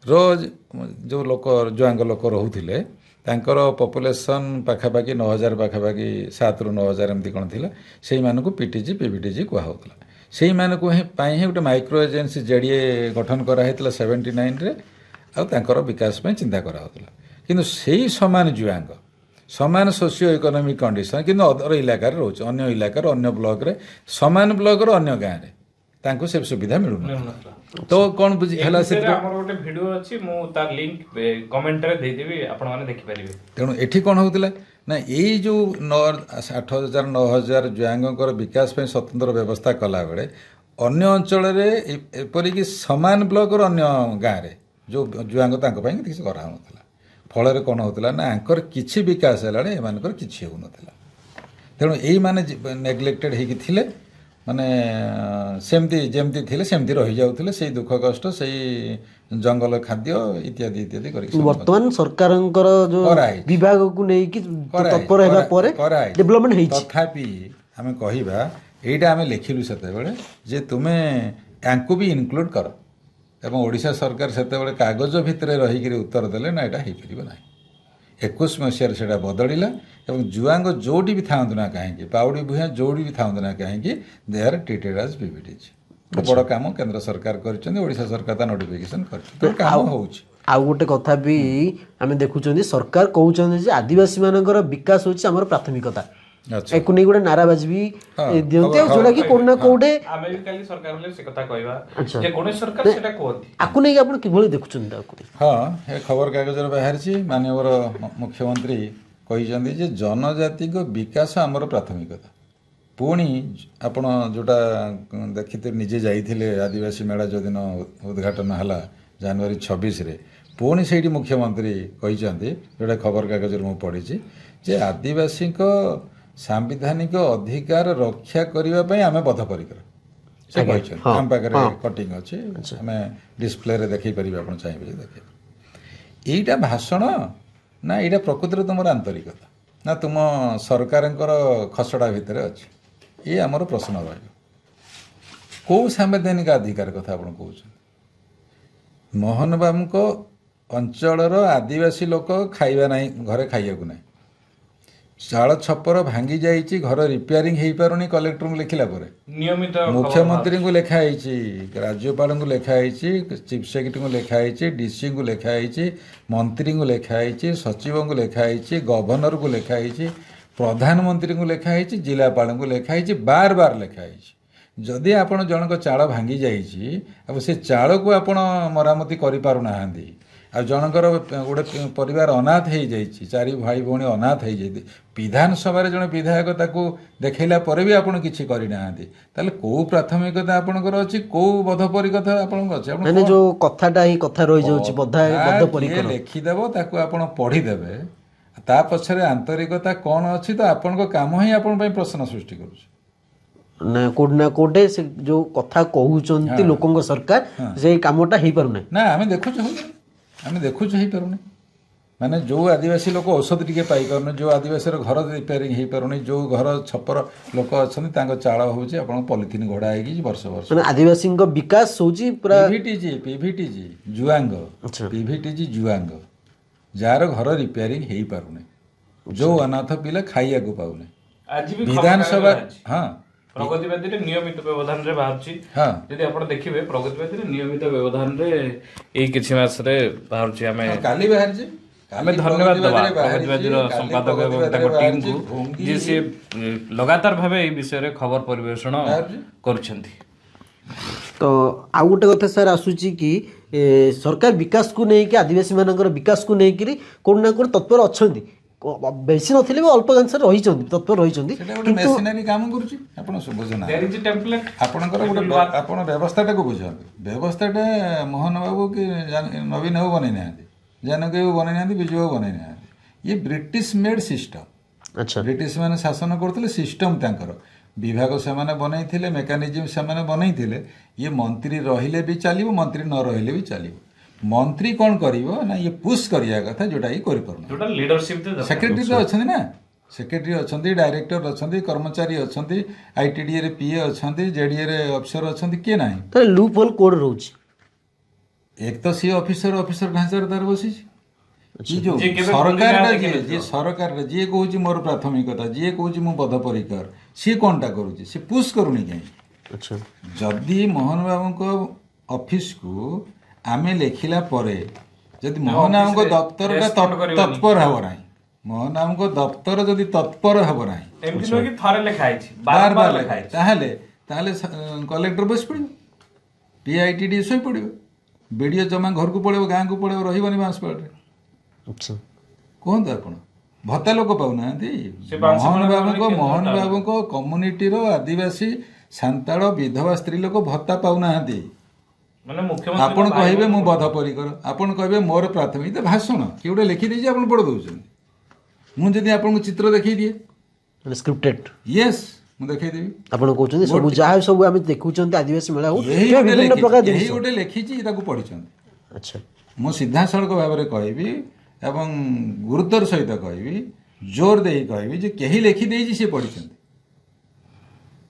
ଯେଉଁ ଲୋକ ଜୁଆଙ୍ଗ ଲୋକ ରହୁଥିଲେ, ତାଙ୍କର ପପୁଲେସନ୍ ପାଖାପାଖି 9,000 ପାଖାପାଖି, 7ରୁ 9,000 ଏମିତି କ'ଣ ଥିଲା। ସେଇମାନଙ୍କୁ ପିଭିଟିଜି କୁହାହେଉଥିଲା। ସେଇମାନଙ୍କୁ ପାଇଁ ହିଁ ଗୋଟେ ମାଇକ୍ରୋ ଏଜେନ୍ସି ଜେଡ଼ିଏ ଗଠନ କରାହେଇଥିଲା 79ରେ, ଆଉ ତାଙ୍କର ବିକାଶ ପାଇଁ ଚିନ୍ତା କରାହେଉଥିଲା। କିନ୍ତୁ ସେଇ ସମାନ ଜୁଆଙ୍ଗ, ସମାନ ସୋସିଓ ଇକୋନୋମିକ୍ କଣ୍ଡିସନ୍ କିନ୍ତୁ ଅଦର ଇଲାକାରେ ରହୁଛି, ଅନ୍ୟ ଇଲାକାରେ, ଅନ୍ୟ ବ୍ଲକରେ, ସମାନ ବ୍ଲକର ଅନ୍ୟ ଗାଁରେ ତାଙ୍କୁ ସେ ସୁବିଧା ମିଳୁନଥିଲା। ତ କ'ଣ ହେଲା ସେଥିରେ ଆମର ଗୋଟେ ଭିଡ଼ିଓ ଅଛି, ମୁଁ ତାର ଲିଙ୍କ କମେଣ୍ଟରେ ଦେଇଦେବି, ଆପଣମାନେ ଦେଖିପାରିବେ। ତେଣୁ ଏଠି କ'ଣ ହେଉଥିଲା ନା, ଏଇ ଯେଉଁ 8,000 9,000 ଜୁଆଙ୍ଗଙ୍କର ବିକାଶ ପାଇଁ ସ୍ୱତନ୍ତ୍ର ବ୍ୟବସ୍ଥା କଲାବେଳେ ଅନ୍ୟ ଅଞ୍ଚଳରେ ଏପରିକି ସମାନ ବ୍ଲକର ଅନ୍ୟ ଗାଁରେ ଯେଉଁ ଜୁଆଙ୍ଗ ତାଙ୍କ ପାଇଁ କିଛି କରାହେଉନଥିଲା। ଫଳରେ କ'ଣ ହେଉଥିଲା ନା, ଆଙ୍କର କିଛି ବିକାଶ ହେଲାଣି, ଏମାନଙ୍କର କିଛି ହେଉନଥିଲା। ତେଣୁ ଏଇମାନେ ନେଗ୍ଲେକ୍ଟେଡ୍ ହେଇକି ଥିଲେ, ମାନେ ସେମିତି ଯେମିତି ଥିଲେ ସେମିତି ରହିଯାଉଥିଲେ, ସେଇ ଦୁଃଖ କଷ୍ଟ, ସେଇ ଜଙ୍ଗଲ ଖାଦ୍ୟ ଇତ୍ୟାଦି ଇତ୍ୟାଦି କରିକି। ବର୍ତ୍ତମାନ ସରକାରଙ୍କର ଯେଉଁ ବିଭାଗକୁ ନେଇକି ତତ୍ପର ହେବା ପରେ ଡେଭଲପମେଣ୍ଟ ହେଇଛି। ତଥାପି ଆମେ କହିବା, ଏଇଟା ଆମେ ଲେଖିଲୁ ସେତେବେଳେ ଯେ ତୁମେ ୟାଙ୍କୁ ବି ଇନକ୍ଲୁଡ଼ କର, ଏବଂ ଓଡ଼ିଶା ସରକାର ସେତେବେଳେ କାଗଜ ଭିତରେ ରହିକିରି ଉତ୍ତର ଦେଲେ ନା ଏଇଟା ହେଇପାରିବ ନାହିଁ। 21 ମସିହାରେ ସେଇଟା ବଦଳିଲା ଏବଂ ଜୁଆଙ୍ଗ ଯେଉଁଠି ବି ଥାଆନ୍ତୁ ନା କାହିଁକି, ପାଉଡ଼ି ଭୂୟାଁ ଯେଉଁଠି ବି ଥାଆନ୍ତୁ ନା କାହିଁକି, ଦେ ଆର୍ ଟ୍ରିଟେଡ୍ ଆଜ୍ ପିଭିଟିଜି। ବଡ଼ କାମ କେନ୍ଦ୍ର ସରକାର କରିଛନ୍ତି, ଓଡ଼ିଶା ସରକାର ତା ନୋଟିଫିକେସନ୍ କରିଛନ୍ତି, କାମ ହେଉଛି। ଆଉ ଗୋଟେ କଥା ବି ଆମେ ଦେଖୁଛନ୍ତି, ସରକାର କହୁଛନ୍ତି ଯେ ଆଦିବାସୀମାନଙ୍କର ବିକାଶ ହେଉଛି ଆମର ପ୍ରାଥମିକତା। ଏକୁ ନେଇ ଗୋଟେ ନାରାବାଜି ବି ଦିଅନ୍ତି, ଆଉ ଯୋଉଟା କି କୋଉଠି ନା କୋଉଠି ଆମେ ବି କାଲି ସରକାର ହେଲେ ସେ କଥା କହିବା ଯେ ଗଣେଶ ସରକାର ସେଟା କୁହନ୍ତି। ଆକୁ ନେଇକି ଆପଣ କିଭଳି ଦେଖୁଛନ୍ତି ତାକୁ? ହଁ, ଏ ଖବରକାଗଜରେ ବାହାରିଛି, ମାନ୍ୟବର ମୁଖ୍ୟମନ୍ତ୍ରୀ କହିଛନ୍ତି ଯେ ଜନଜାତିଙ୍କ ବିକାଶ ଆମର ପ୍ରାଥମିକତା। ପୁଣି ଆପଣ ଯେଉଁଟା ଦେଖିଥିବେ, ନିଜେ ଯାଇଥିଲେ ଆଦିବାସୀ ମେଳା ଯେଉଁଦିନ ଉଦ୍ଘାଟନ ହେଲା ଜାନୁଆରୀ 26ରେ, ପୁଣି ସେଇଠି ମୁଖ୍ୟମନ୍ତ୍ରୀ କହିଛନ୍ତି, ଯେଉଁଟା ଖବରକାଗଜରେ ମୁଁ ପଢ଼ିଛି, ଯେ ଆଦିବାସୀଙ୍କ ସାମ୍ବିଧାନିକ ଅଧିକାର ରକ୍ଷା କରିବା ପାଇଁ ଆମେ ବଦ୍ଧପରିକର। ସେ କହିଛନ୍ତି, ଆମ ପାଖରେ କଟିଂ ଅଛି, ଆମେ ଡିସପ୍ଲେରେ ଦେଖେଇ ପାରିବେ, ଆପଣ ଚାହିଁବେ ଯେ ଦେଖେଇବେ। ଏଇଟା ଭାଷଣ ନା ଏଇଟା ପ୍ରକୃତରେ ତୁମର ଆନ୍ତରିକତା, ନା ତୁମ ସରକାରଙ୍କର ଖସଡ଼ା ଭିତରେ ଅଛି? ଇଏ ଆମର ପ୍ରଶ୍ନ ରହିବ। କେଉଁ ସାମ୍ବିଧାନିକ ଅଧିକାର କଥା ଆପଣ କହୁଛନ୍ତି? ମୋହନ ବାବୁଙ୍କ ଅଞ୍ଚଳର ଆଦିବାସୀ ଲୋକ ଖାଇବା ନାହିଁ, ଘରେ ଖାଇବାକୁ ନାହିଁ, ଚାଳ ଛପର ଭାଙ୍ଗି ଯାଇଛି, ଘର ରିପେୟାରିଂ ହେଇପାରୁନି, କଲେକ୍ଟରଙ୍କୁ ଲେଖିଲା ପରେ ନିୟମିତ ମୁଖ୍ୟମନ୍ତ୍ରୀଙ୍କୁ ଲେଖା ହେଇଛି, ରାଜ୍ୟପାଳଙ୍କୁ ଲେଖା ହେଇଛି, ଚିଫ୍ ସେକ୍ରେଟାରୀଙ୍କୁ ଲେଖା ହେଇଛି, ଡିସିଙ୍କୁ ଲେଖା ହେଇଛି, ମନ୍ତ୍ରୀଙ୍କୁ ଲେଖା ହେଇଛି, ସଚିବଙ୍କୁ ଲେଖା ହେଇଛି, ଗଭର୍ଣ୍ଣରଙ୍କୁ ଲେଖା ହେଇଛି, ପ୍ରଧାନମନ୍ତ୍ରୀଙ୍କୁ ଲେଖା ହେଇଛି, ଜିଲ୍ଲାପାଳଙ୍କୁ ଲେଖା ହେଇଛି, ବାର ବାର ଲେଖା ହେଇଛି। ଯଦି ଆପଣ ଜଣଙ୍କ ଚାଳ ଭାଙ୍ଗି ଯାଇଛି ଆଉ ସେ ଚାଳକୁ ଆପଣ ମରାମତି କରିପାରୁନାହାନ୍ତି, ଆଉ ଜଣଙ୍କର ଗୋଟେ ପରିବାର ଅନାଥ ହେଇଯାଇଛି, 4 ଭାଇ ଭଉଣୀ ଅନାଥ ହେଇଯାଇଛି, ବିଧାନସଭାରେ ଜଣେ ବିଧାୟକ ତାକୁ ଦେଖେଇଲା ପରେ ବି ଆପଣ କିଛି କରିନାହାନ୍ତି, ତାହେଲେ କୋଉ ପ୍ରାଥମିକତା ଆପଣଙ୍କର ଅଛି, କୋଉ ବଦ୍ଧପରିକତା ଆପଣଙ୍କର ଅଛି? ମାନେ ଯୋଉ କଥାଟା ହିଁ କଥା ରହିଯାଉଛି ବଦ୍ଧପରିକର ଲେଖିଦେବ, ତାକୁ ଆପଣ ପଢିଦେବେ, ତା ପଛରେ ଆନ୍ତରିକତା କ'ଣ ଅଛି, ତ ଆପଣଙ୍କ କାମ ହିଁ ଆପଣଙ୍କ ପାଇଁ ପ୍ରଶ୍ନ ସୃଷ୍ଟି କରୁଛି। ନା କୋଉଠି ନା କୋଉଠି ସେ ଯୋଉ କଥା କହୁଛନ୍ତି ଲୋକଙ୍କ ସରକାର, ସେଇ କାମଟା ହେଇପାରୁନାହିଁ। ନା ଆମେ ଦେଖୁଛୁ ହେଇପାରୁନି। ମାନେ ଯେଉଁ ଆଦିବାସୀ ଲୋକ ଔଷଧ ଟିକେ ପାଇପାରୁନି, ଯେଉଁ ଆଦିବାସୀର ଘର ରିପେୟାରିଂ ହେଇପାରୁନି, ଯେଉଁ ଘର ଛପର ଲୋକ ଅଛନ୍ତି ତାଙ୍କ ଚାଳ ହେଉଛି ଆପଣଙ୍କ ପଲିଥିନ୍ ଘୋଡ଼ା ହେଇକି ବର୍ଷ ମାନେ ଆଦିବାସୀଙ୍କ ବିକାଶ ହଉଛି ପୁରା ପିଭିଟିଜି ଜୁଆଙ୍ଗ, ଯାହାର ଘର ରିପେୟାରିଂ ହେଇପାରୁନି, ଯେଉଁ ଅନାଥ ପିଲା ଖାଇବାକୁ ପାଉନି। ଆଜି ବି ବିଧାନସଭା ପ୍ରଗତିବାଦୀରେ ନିୟମିତ ବ୍ୟବଧାନରେ ବାହାରୁଛି। ଯଦି ଆପଣ ଦେଖିବେ ପ୍ରଗତିବାଦୀରେ ନିୟମିତ ବ୍ୟବଧାନରେ ଏଇ କିଛି ମାସରେ ବାହାରୁଛି। ଆମେ କାଲି ବାହାରିଛି, ଆମେ ଧନ୍ୟବାଦ ଦେବା ପ୍ରଗତିବାଦୀର ସମ୍ପାଦକ ଏବଂ ତାଙ୍କ ଟିମ୍କୁ, ଯିଏ ସିଏ ଲଗାତାର ଭାବେ এই ବିଷୟରେ ଖବର ପରିବେଷଣ କରୁଛନ୍ତି। ତ ଆଉ ଗୋଟେ କଥା ସାର୍ ଆସୁଛି କି ସରକାର ବିକାଶକୁ ନେଇକି, ଆଦିବାସୀମାନଙ୍କର ବିକାଶକୁ ନେଇକିରି କୋଉଠି ନା କୋଉଠି ତତ୍ପର ଅଛନ୍ତି, ବେଶୀ ନଥିଲେ ବି ଅଳ୍ପ ଅଂଶରେ ରହିଛନ୍ତି, ତତ୍ପର ରହିଛନ୍ତି, କିନ୍ତୁ ମେସିନାରୀ କାମ କରୁଛି। ଆପଣ ବୁଝୁନାହାନ୍ତି, ଆପଣଙ୍କର ଗୋଟେ ଆପଣ ବ୍ୟବସ୍ଥାଟାକୁ ବୁଝନ୍ତୁ। ବ୍ୟବସ୍ଥାଟା ମୋହନ ବାବୁ କି ନବୀନ ବାବୁ ବନେଇ ନାହାନ୍ତି, ଜାନକୀ ବାବୁ ବନେଇ ନାହାନ୍ତି, ବିଜୁ ବାବୁ ବନେଇ ନାହାନ୍ତି। ଇଏ ବ୍ରିଟିଶ ମେଡ୍ ସିଷ୍ଟମ। ଆଚ୍ଛା, ବ୍ରିଟିଶ ମାନେ ଶାସନ କରୁଥିଲେ, ସିଷ୍ଟମ ତାଙ୍କର, ବିଭାଗ ସେମାନେ ବନେଇଥିଲେ, ମେକାନିଜିମ୍ ସେମାନେ ବନେଇଥିଲେ। ଇଏ ମନ୍ତ୍ରୀ ରହିଲେ ବି ଚାଲିବ, ମନ୍ତ୍ରୀ ନ ରହିଲେ ବି ଚାଲିବ। ମନ୍ତ୍ରୀ କ'ଣ କରିବ ନା ଇଏ ପୁସ୍ କରିବା କଥା, ଯୋଉଟା କି କରିପାରୁନି। ସେକ୍ରେଟାରୀ ତ ଅଛନ୍ତି ନା, ସେକ୍ରେଟାରୀ ଅଛନ୍ତି, ଡାଇରେକ୍ଟର ଅଛନ୍ତି, କର୍ମଚାରୀ ଅଛନ୍ତି, ଆଇଟିଡିଏରେ ପିଏ ଅଛନ୍ତି, ଜେଡିଏରେ ଅଫିସର ଅଛନ୍ତି, କିଏ ନାହିଁ? ତାହେଲେ ଲୁପ୍ ହୋଲ୍ କୋଉଠି ରହୁଛି? ଏକ ତ ସିଏ ଅଫିସର ଢାଞ୍ଚାରେ ତାର ବସିଛି। ଯୋଉ ସରକାରଟା ଯିଏ ସରକାରରେ ଯିଏ କହୁଛି ମୋର ପ୍ରାଥମିକତା, ଯିଏ କହୁଛି ମୁଁ ବଦ୍ଧପରିକର, ସିଏ କ'ଣଟା କରୁଛି? ସିଏ ପୁସ୍ କରୁନି କାହିଁକି? ଆଚ୍ଛା, ଯଦି ମୋହନ ବାବୁଙ୍କ ଅଫିସକୁ ଆମେ ଲେଖିଲା ପରେ ଯଦି ମୋହନ ବାବୁଙ୍କ ଦପ୍ତରଟା ତତ୍ପର ହେବ ନାହିଁ, ମୋହନ ବାବୁଙ୍କ ଦପ୍ତର ଯଦି ତତ୍ପର ହେବ ନାହିଁ, ବାର ଲେଖା ହେଇଛି, ତାହେଲେ କଲେକ୍ଟର ବସି ପଡ଼ିବ, PITD ଶୋଇ ପଡ଼ିବ, ବିଡ଼ିଓ ଜମା ଘରକୁ ପଳେଇବ, ଗାଁକୁ ପଳେଇବ, ରହିବନି ବାଂଶପାଳରେ। ଆଚ୍ଛା, କୁହନ୍ତୁ ଆପଣ, ଭତ୍ତା ଲୋକ ପାଉନାହାନ୍ତି? ମୋହନ ବାବୁଙ୍କ କମ୍ୟୁନିଟିର ଆଦିବାସୀ, ସାନ୍ତାଳ, ବିଧବା ସ୍ତ୍ରୀ ଲୋକ ଭତ୍ତା ପାଉନାହାନ୍ତି। ଆପଣ କହିବେ ମୁଁ ବଦ୍ଧପରିକର, ଆପଣ କହିବେ ମୋର ପ୍ରାଥମିକ ଭାଷଣ, କିଏ ଗୋଟେ ଲେଖିଦେଇଛି ଆପଣ ପଢ଼ି ଦେଉଛନ୍ତି। ମୁଁ ଯଦି ଆପଣଙ୍କୁ ଚିତ୍ର ଦେଖେଇ ଦିଏ, ସ୍କ୍ରିପ୍ଟେଡ୍, ୟେସ୍ ମୁଁ ଦେଖେଇଦେବି। ଆପଣ କହୁଛନ୍ତି ସବୁ ଯାହା ସବୁ ଆମେ ଦେଖୁଛନ୍ତି ଆଦିବାସୀ ମେଳା ହଉ, ଏହି ଗୋଟେ ଲେଖିଛି, ତାକୁ ପଢ଼ିଛନ୍ତି। ଆଚ୍ଛା, ମୁଁ ସିଧାସଳଖ ଭାବରେ କହିବି ଏବଂ ଗୁରୁତ୍ୱର ସହିତ କହିବି, ଜୋର ଦେଇ କହିବି ଯେ କେହି ଲେଖିଦେଇଛି ସିଏ ପଢ଼ିଛନ୍ତି।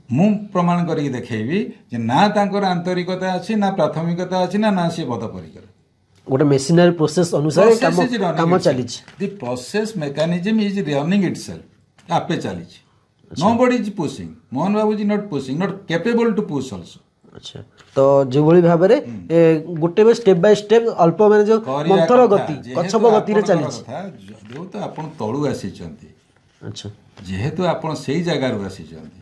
ମୁଁ ପ୍ରମାଣ କରିକି ଦେଖେଇବି ଯେ ନା ତାଙ୍କର ଆନ୍ତରିକତା ଅଛି, ନା ପ୍ରାଥମିକତା ଅଛି, ନା ସିଏ ବଦ୍ଧପରିକର। ଗୋଟେ ମେସିନାରୀ ପ୍ରୋସେସ ଅନୁସାରେ କାମ ଚାଲିଛି। The process mechanism is running itself, ଆପେ ଚାଲିଛି। Nobody is pushing, Mohan babu is not pushing, not capable to push also. ଆଚ୍ଛା, ତ ଯେଭଳି ଭାବରେ ଗୋଟେ ଷ୍ଟେପ୍ ବାଇ ଷ୍ଟେପ୍ ଅଳ୍ପ ମାନେ ଯୋଉ ମନ୍ଥର ଗତି, କଚ୍ଛପ ଗତିରେ ଚାଲିଛି। ଯେହେତୁ ଆପଣ ତଳୁ ଆସିଛନ୍ତି, ଆଚ୍ଛା, ଯେହେତୁ ଆପଣ ସେଇ ଜାଗାରୁ ଆସିଛନ୍ତି,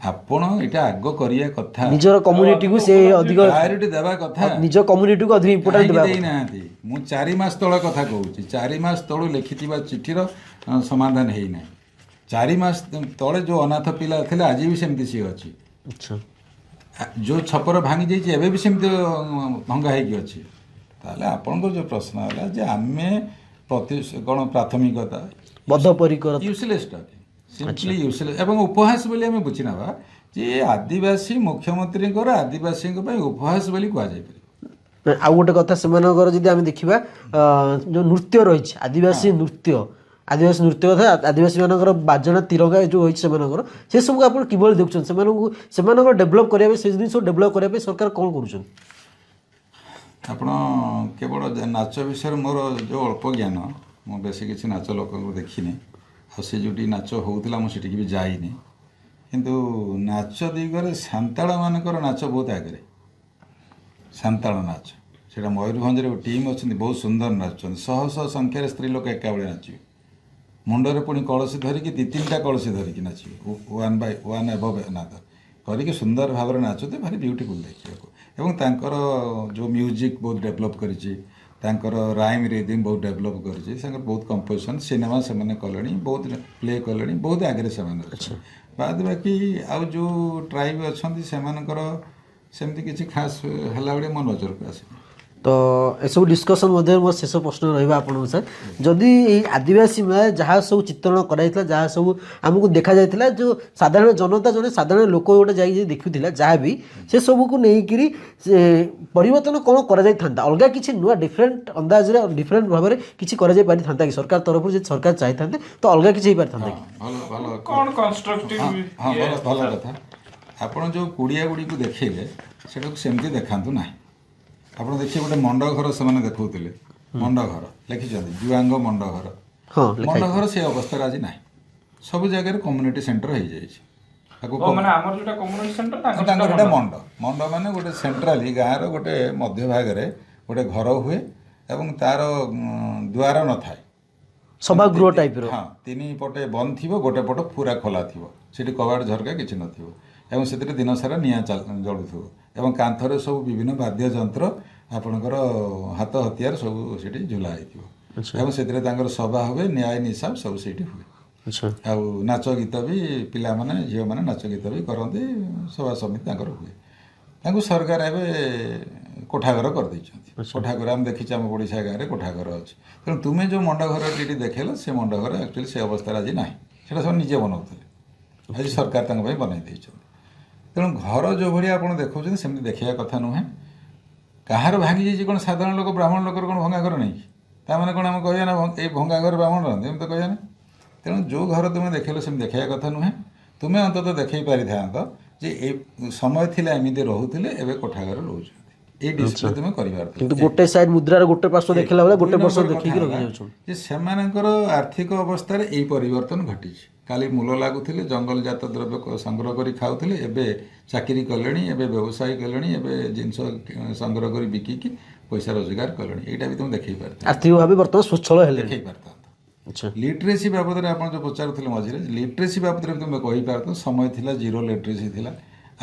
ଆପଣ ଏଇଟା ଆଗ କରିବା କଥା, ନିଜର କମ୍ୟୁନିଟିକୁ ସେ ଅଧିକ ପ୍ରାୟୋରିଟି ଦେବା କଥା, ନିଜ କମ୍ୟୁନିଟିକୁ ଅଧିକ ଇମ୍ପୋର୍ଟାଣ୍ଟ ଦେବା ଦେଇନାହାନ୍ତି। ମୁଁ 4 ମାସ ତଳ କଥା କହୁଛି, 4 ମାସ ତଳୁ ଲେଖିଥିବା ଚିଠିର ସମାଧାନ ହେଇନାହିଁ। 4 ମାସ ତଳେ ଯେଉଁ ଅନାଥ ପିଲା ଥିଲେ ଆଜି ବି ସେମିତି ସିଏ ଅଛି। ଆଚ୍ଛା, ଯେଉଁ ଛପର ଭାଙ୍ଗି ଯାଇଛି ଏବେ ବି ସେମିତି ଭଙ୍ଗା ହେଇକି ଅଛି। ତ ତାହେଲେ ଆପଣଙ୍କର ଯେଉଁ ପ୍ରଶ୍ନ ହେଲା ଯେ ଆମେ କ'ଣ ପ୍ରାଥମିକତା ବଦ୍ଧପରିକର ୟୁଜଲେସ୍ଟା ସିମ୍ପଲି ୟୁଜଲେସ୍ ଏବଂ ଉପହାସ ବୋଲି ଆମେ ବୁଝି ନେବା ଯେ ଆଦିବାସୀ ମୁଖ୍ୟମନ୍ତ୍ରୀଙ୍କର ଆଦିବାସୀଙ୍କ ପାଇଁ ଉପହାସ ବୋଲି କୁହାଯାଇପାରିବ। ଆଉ ଗୋଟେ କଥା ସେମାନଙ୍କର ଯଦି ଆମେ ଦେଖିବା ଯେଉଁ ନୃତ୍ୟ ରହିଛି ଆଦିବାସୀ ନୃତ୍ୟ କଥା ଆଦିବାସୀ ମାନଙ୍କର ବାଜଣା ତିରଙ୍ଗା ଯେଉଁ ରହିଛି ସେମାନଙ୍କର ସେ ସବୁକୁ ଆପଣ କିଭଳି ଦେଖୁଛନ୍ତି ସେମାନଙ୍କର ଡେଭଲପ୍ କରିବା ପାଇଁ ସେ ଜିନିଷ ଡେଭଲପ୍ କରିବା ପାଇଁ ସରକାର କ'ଣ କରୁଛନ୍ତି? ଆପଣ କେବଳ ନାଚ ବିଷୟରେ ମୋର ଯେଉଁ ଅଳ୍ପ ଜ୍ଞାନ ମୁଁ ବେଶୀ କିଛି ନାଚ ଲୋକଙ୍କୁ ଦେଖିନି ଆଉ ସେ ଯେଉଁଠି ନାଚ ହେଉଥିଲା ମୁଁ ସେଠିକି ବି ଯାଇନି କିନ୍ତୁ ନାଚ ଦିଗରେ ସାନ୍ତାଳମାନଙ୍କର ନାଚ ବହୁତ ଆଗରେ। ସାନ୍ତାଳ ନାଚ ସେଇଟା ମୟୂରଭଞ୍ଜରେ ଗୋଟେ ଟିମ୍ ଅଛନ୍ତି ବହୁତ ସୁନ୍ଦର ନାଚୁଛନ୍ତି ଶହ ଶହ ସଂଖ୍ୟାରେ ସ୍ତ୍ରୀ ଲୋକ ଏକାବେଳେ ନାଚିବେ ମୁଣ୍ଡରେ ପୁଣି କଳସୀ ଧରିକି 2-3ଟା କଳସୀ ଧରିକି ନାଚିବେ 1 ଏଭବ୍ ନାଦ କରିକି ସୁନ୍ଦର ଭାବରେ ନାଚୁଥିବେ ଭାରି ବ୍ୟୁଟିଫୁଲ୍ ଦେଖିବାକୁ ଏବଂ ତାଙ୍କର ଯେଉଁ ମ୍ୟୁଜିକ୍ ବହୁତ ଡେଭଲପ୍ କରିଛି ତାଙ୍କର ରାଇମ୍ ରିଦିମ୍ ବହୁତ ଡେଭଲପ୍ କରିଛି ତାଙ୍କର ବହୁତ କମ୍ପୋଜିସନ୍ ସିନେମା ସେମାନେ କଲେଣି ବହୁତ ପ୍ଲେ କଲେଣି ବହୁତ ଆଗରେ ସେମାନେ ଅଛନ୍ତି। ବାଦ ବାକି ଆଉ ଯେଉଁ ଟ୍ରାଇବ୍ ଅଛନ୍ତି ସେମାନଙ୍କର ସେମିତି କିଛି ଖାସ୍ ହେଲା ଭଳି ମୋ ନଜରକୁ ଆସିନି। ତ ଏସବୁ ଡିସ୍କସନ୍ ମଧ୍ୟରେ ମୋର ଶେଷ ପ୍ରଶ୍ନ ରହିବା ଆପଣଙ୍କ ସାର୍ ଯଦି ଏଇ ଆଦିବାସୀ ମେଳା ଯାହା ସବୁ ଚିତ୍ରଣ କରାଯାଇଥିଲା ଯାହା ସବୁ ଆମକୁ ଦେଖାଯାଇଥିଲା ଯେଉଁ ସାଧାରଣ ଜନତା ଜଣେ ସାଧାରଣ ଲୋକ ଗୋଟେ ଯାଇକି ଦେଖୁଥିଲା ଯାହା ବି ସେ ସବୁକୁ ନେଇକିରି ପରିବର୍ତ୍ତନ କ'ଣ କରାଯାଇଥାନ୍ତା ଅଲଗା କିଛି ନୂଆ ଡିଫରେଣ୍ଟ ଅନ୍ଦାଜରେ ଡିଫରେଣ୍ଟ ଭାବରେ କିଛି କରାଯାଇ ପାରିଥାନ୍ତା କି ସରକାର ତରଫରୁ ଯଦି ସରକାର ଚାହିଁଥାନ୍ତେ ତ ଅଲଗା କିଛି ହେଇପାରିଥାନ୍ତା କି? ଭଲ କଥା ଆପଣ ଯେଉଁ କୁଡ଼ିଆ ଗୁଡ଼ିକୁ ଦେଖେଇଲେ ସେଟାକୁ ସେମିତି ଦେଖାନ୍ତୁ ନାହିଁ। ଆପଣ ଦେଖିବେ ଗୋଟେ ମଣ୍ଡ ଘର ସେମାନେ ଦେଖାଉଥିଲେ ମଣ୍ଡ ଘର ଲେଖିଛନ୍ତି ଜୁଆଙ୍ଗ ମଣ୍ଡ ଘର ମଣ୍ଡ ଘର ସେ ଅବସ୍ଥାରେ ଆଜି ନାହିଁ ସବୁ ଜାଗାରେ କମ୍ୟୁନିଟି ସେଣ୍ଟର ହେଇଯାଇଛି। ତାଙ୍କର ଗୋଟେ ମଣ୍ଡ ମାନେ ଗୋଟେ ସେଣ୍ଟ୍ରାଲି ଗାଁର ଗୋଟେ ମଧ୍ୟ ଭାଗରେ ଗୋଟେ ଘର ହୁଏ ଏବଂ ତାର ଦ୍ୱାର ନଥାଏ ସଭାଗୃହ ଟାଇପ୍ର ହଁ 3 ପଟେ ବନ୍ଦ ଥିବ ଗୋଟେ ପଟ ପୁରା ଖୋଲା ଥିବ ସେଠି କବାଟ ଝରକା କିଛି ନଥିବ ଏବଂ ସେଥିରେ ଦିନସାରା ନିଆଁ ଜଳୁଥିବ ଏବଂ କାନ୍ଥରେ ସବୁ ବିଭିନ୍ନ ବାଦ୍ୟଯନ୍ତ୍ର ଆପଣଙ୍କର ହାତ ହତିଆର ସବୁ ସେଠି ଝୁଲା ହେଇଥିବ ଏବଂ ସେଥିରେ ତାଙ୍କର ସଭା ହୁଏ ନ୍ୟାୟ ନିଶାବ ସବୁ ସେଇଠି ହୁଏ ଆଉ ନାଚ ଗୀତ ବି ପିଲାମାନେ ଝିଅମାନେ ନାଚ ଗୀତ ବି କରନ୍ତି ସଭା ସମିତି ତାଙ୍କର ହୁଏ। ତାଙ୍କୁ ସରକାର ଏବେ କୋଠାଘର କରିଦେଇଛନ୍ତି କୋଠାଘର ଆମେ ଦେଖିଛୁ ଆମ ଓଡ଼ିଶା ଗାଁରେ କୋଠାଘର ଅଛି ତେଣୁ ତୁମେ ଯେଉଁ ମଣ୍ଡ ଘରଟି ଦେଖେଇଲ ସେ ମଣ୍ଡ ଘର ଆକ୍ଚୁଆଲି ସେ ଅବସ୍ଥାରେ ଆଜି ନାହିଁ ସେଇଟା ସେମାନେ ନିଜେ ବନାଉଥିଲେ ଆଜି ସରକାର ତାଙ୍କ ପାଇଁ ବନେଇ ଦେଇଛନ୍ତି। ତେଣୁ ଘର ଯେଉଁ ଭଳିଆ ଆପଣ ଦେଖାଉଛନ୍ତି ସେମିତି ଦେଖିବା କଥା ନୁହେଁ। କାହାର ଭାଙ୍ଗି ଯାଇଛି କ'ଣ ସାଧାରଣ ଲୋକ ବ୍ରାହ୍ମଣ ଲୋକର କ'ଣ ଭଙ୍ଗା ଘର ନାହିଁ ତାମାନେ କ'ଣ ଆମେ କହିବା ନା ଏଇ ଭଙ୍ଗା ଘର ବ୍ରାହ୍ମଣ ରହନ୍ତି ଏମିତି ତ କହିବା ନା। ତେଣୁ ଯେଉଁ ଘର ତୁମେ ଦେଖେଇଲ ସେମିତି ଦେଖେଇବା କଥା ନୁହେଁ। ତୁମେ ଅନ୍ତତଃ ଦେଖେଇ ପାରିଥାନ୍ତ ଯେ ଏ ସମୟ ଥିଲା ଏମିତି ରହୁଥିଲେ ଏବେ କୋଠା ଘରେ ରହୁଛନ୍ତି ଏଇ ଡିସପ୍ଲେ ତୁମେ କରିବାର କିନ୍ତୁ ଗୋଟେ ସାଇଡ୍ ମୁଦ୍ରାର ଗୋଟେ ପାର୍ଶ୍ୱ ଦେଖିଲା ବେଳେ ଗୋଟେ ପାର୍ଶ୍ୱ ଦେଖିକି ରଖିଯାଉଛନ୍ତି ଯେ ସେମାନଙ୍କର ଆର୍ଥିକ ଅବସ୍ଥାରେ ଏଇ ପରିବର୍ତ୍ତନ ଘଟିଛି। କାଲି ମୂଲ ଲାଗୁଥିଲେ ଜଙ୍ଗଲଜାତ ଦ୍ରବ୍ୟ ସଂଗ୍ରହ କରି ଖାଉଥିଲେ ଏବେ ଚାକିରି କଲେଣି ଏବେ ବ୍ୟବସାୟ କଲେଣି ଏବେ ଜିନିଷ ସଂଗ୍ରହ କରି ବିକିକି ପଇସା ରୋଜଗାର କଲେଣି ଏଇଟା ବି ତୁମେ ଦେଖେଇ ପାରିଥାନ୍ତ ଆର୍ଥିକ ଭାବେ ବର୍ତ୍ତମାନ ସ୍ୱଚ୍ଛଳ ହେଲେ ଦେଖେଇ ପାରିଥାନ୍ତ। ଲିଟରେସି ବାବଦରେ ଆପଣ ଯେଉଁ ପଚାରୁଥିଲେ ମଝିରେ ଲିଟରେସି ବାବଦରେ ତୁମେ କହିପାରତ ସମୟ ଥିଲା 0 ଲିଟରେସି ଥିଲା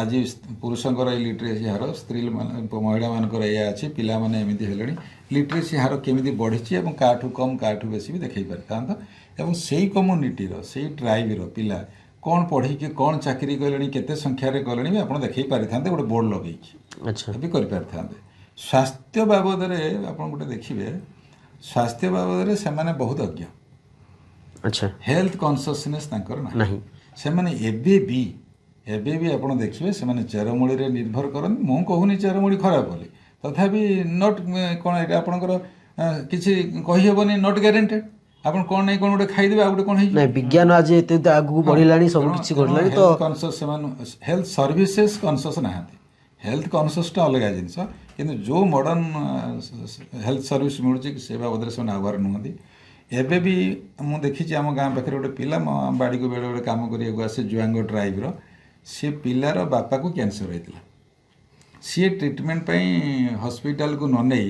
ଆଜି ପୁରୁଷଙ୍କର ଏଇ ଲିଟରେସି ହାର ସ୍ତ୍ରୀ ମହିଳାମାନଙ୍କର ଏଇଆ ଅଛି ପିଲାମାନେ ଏମିତି ହେଲେଣି ଲିଟରେସି ହାର କେମିତି ବଢ଼ିଛି ଏବଂ କାହାଠୁ କମ୍ କାହାଠୁ ବେଶୀ ବି ଦେଖେଇ ପାରିଥାନ୍ତ ଏବଂ ସେଇ କମ୍ୟୁନିଟିର ସେଇ ଟ୍ରାଇବ୍ର ପିଲା କ'ଣ ପଢ଼ିକି କ'ଣ ଚାକିରି କଲେଣି କେତେ ସଂଖ୍ୟାରେ କଲେଣି ବି ଆପଣ ଦେଖେଇ ପାରିଥାନ୍ତେ ଗୋଟେ ବୋର୍ଡ଼ ଲଗେଇକି ବି କରିପାରିଥାନ୍ତେ। ସ୍ୱାସ୍ଥ୍ୟ ବାବଦରେ ଆପଣ ଗୋଟେ ଦେଖିବେ ସ୍ୱାସ୍ଥ୍ୟ ବାବଦରେ ସେମାନେ ବହୁତ ଅଜ୍ଞ ହେଲ୍ଥ କନସିୟସନେସ୍ ତାଙ୍କର ନାହିଁ ସେମାନେ ଏବେ ବି ଆପଣ ଦେଖିବେ ସେମାନେ ଚେରମୂଳିରେ ନିର୍ଭର କରନ୍ତି। ମୁଁ କହୁନି ଚେରମୂଳି ଖରାପ ବୋଲି ତଥାପି ନଟ୍ କ'ଣ ଏଇଟା ଆପଣଙ୍କର କିଛି କହିହେବନି ନଟ୍ ଗ୍ୟାରେଣ୍ଟେଡ୍ ଆପଣ କ'ଣ ନାହିଁ କ'ଣ ଗୋଟେ ଖାଇଦେବେ ଆଉ ଗୋଟେ କ'ଣ ହେଇଯିବ ବିଜ୍ଞାନ ଆଜି ଏତେ ଆଗକୁ ବଢ଼ିଲାଣି ସବୁ କିଛି ଘଟିଲାଣି ତ କନସିୟସ୍ ସେମାନେ ହେଲ୍ଥ ସର୍ଭିସେସ୍ କନସିୟସ୍ ନାହାନ୍ତି। ହେଲ୍ଥ କନସିୟସ୍ଟା ଅଲଗା ଜିନିଷ କିନ୍ତୁ ଯେଉଁ ମଡ଼ର୍ଣ୍ଣ ହେଲ୍ଥ ସର୍ଭିସ୍ ମିଳୁଛି ସେ ବାବଦରେ ସେମାନେ ଆୱାର ନୁହନ୍ତି। ଏବେ ବି ମୁଁ ଦେଖିଛି ଆମ ଗାଁ ପାଖରେ ଗୋଟେ ପିଲା ବାଡ଼ିକୁ ବେଳେ କାମ କରିବାକୁ ଆସେ ଜୁଆଙ୍ଗ ଟ୍ରାଇବ୍ର ସେ ପିଲାର ବାପାକୁ କ୍ୟାନ୍ସର ହେଇଥିଲା ସିଏ ଟ୍ରିଟମେଣ୍ଟ ପାଇଁ ହସ୍ପିଟାଲକୁ ନ ନେଇ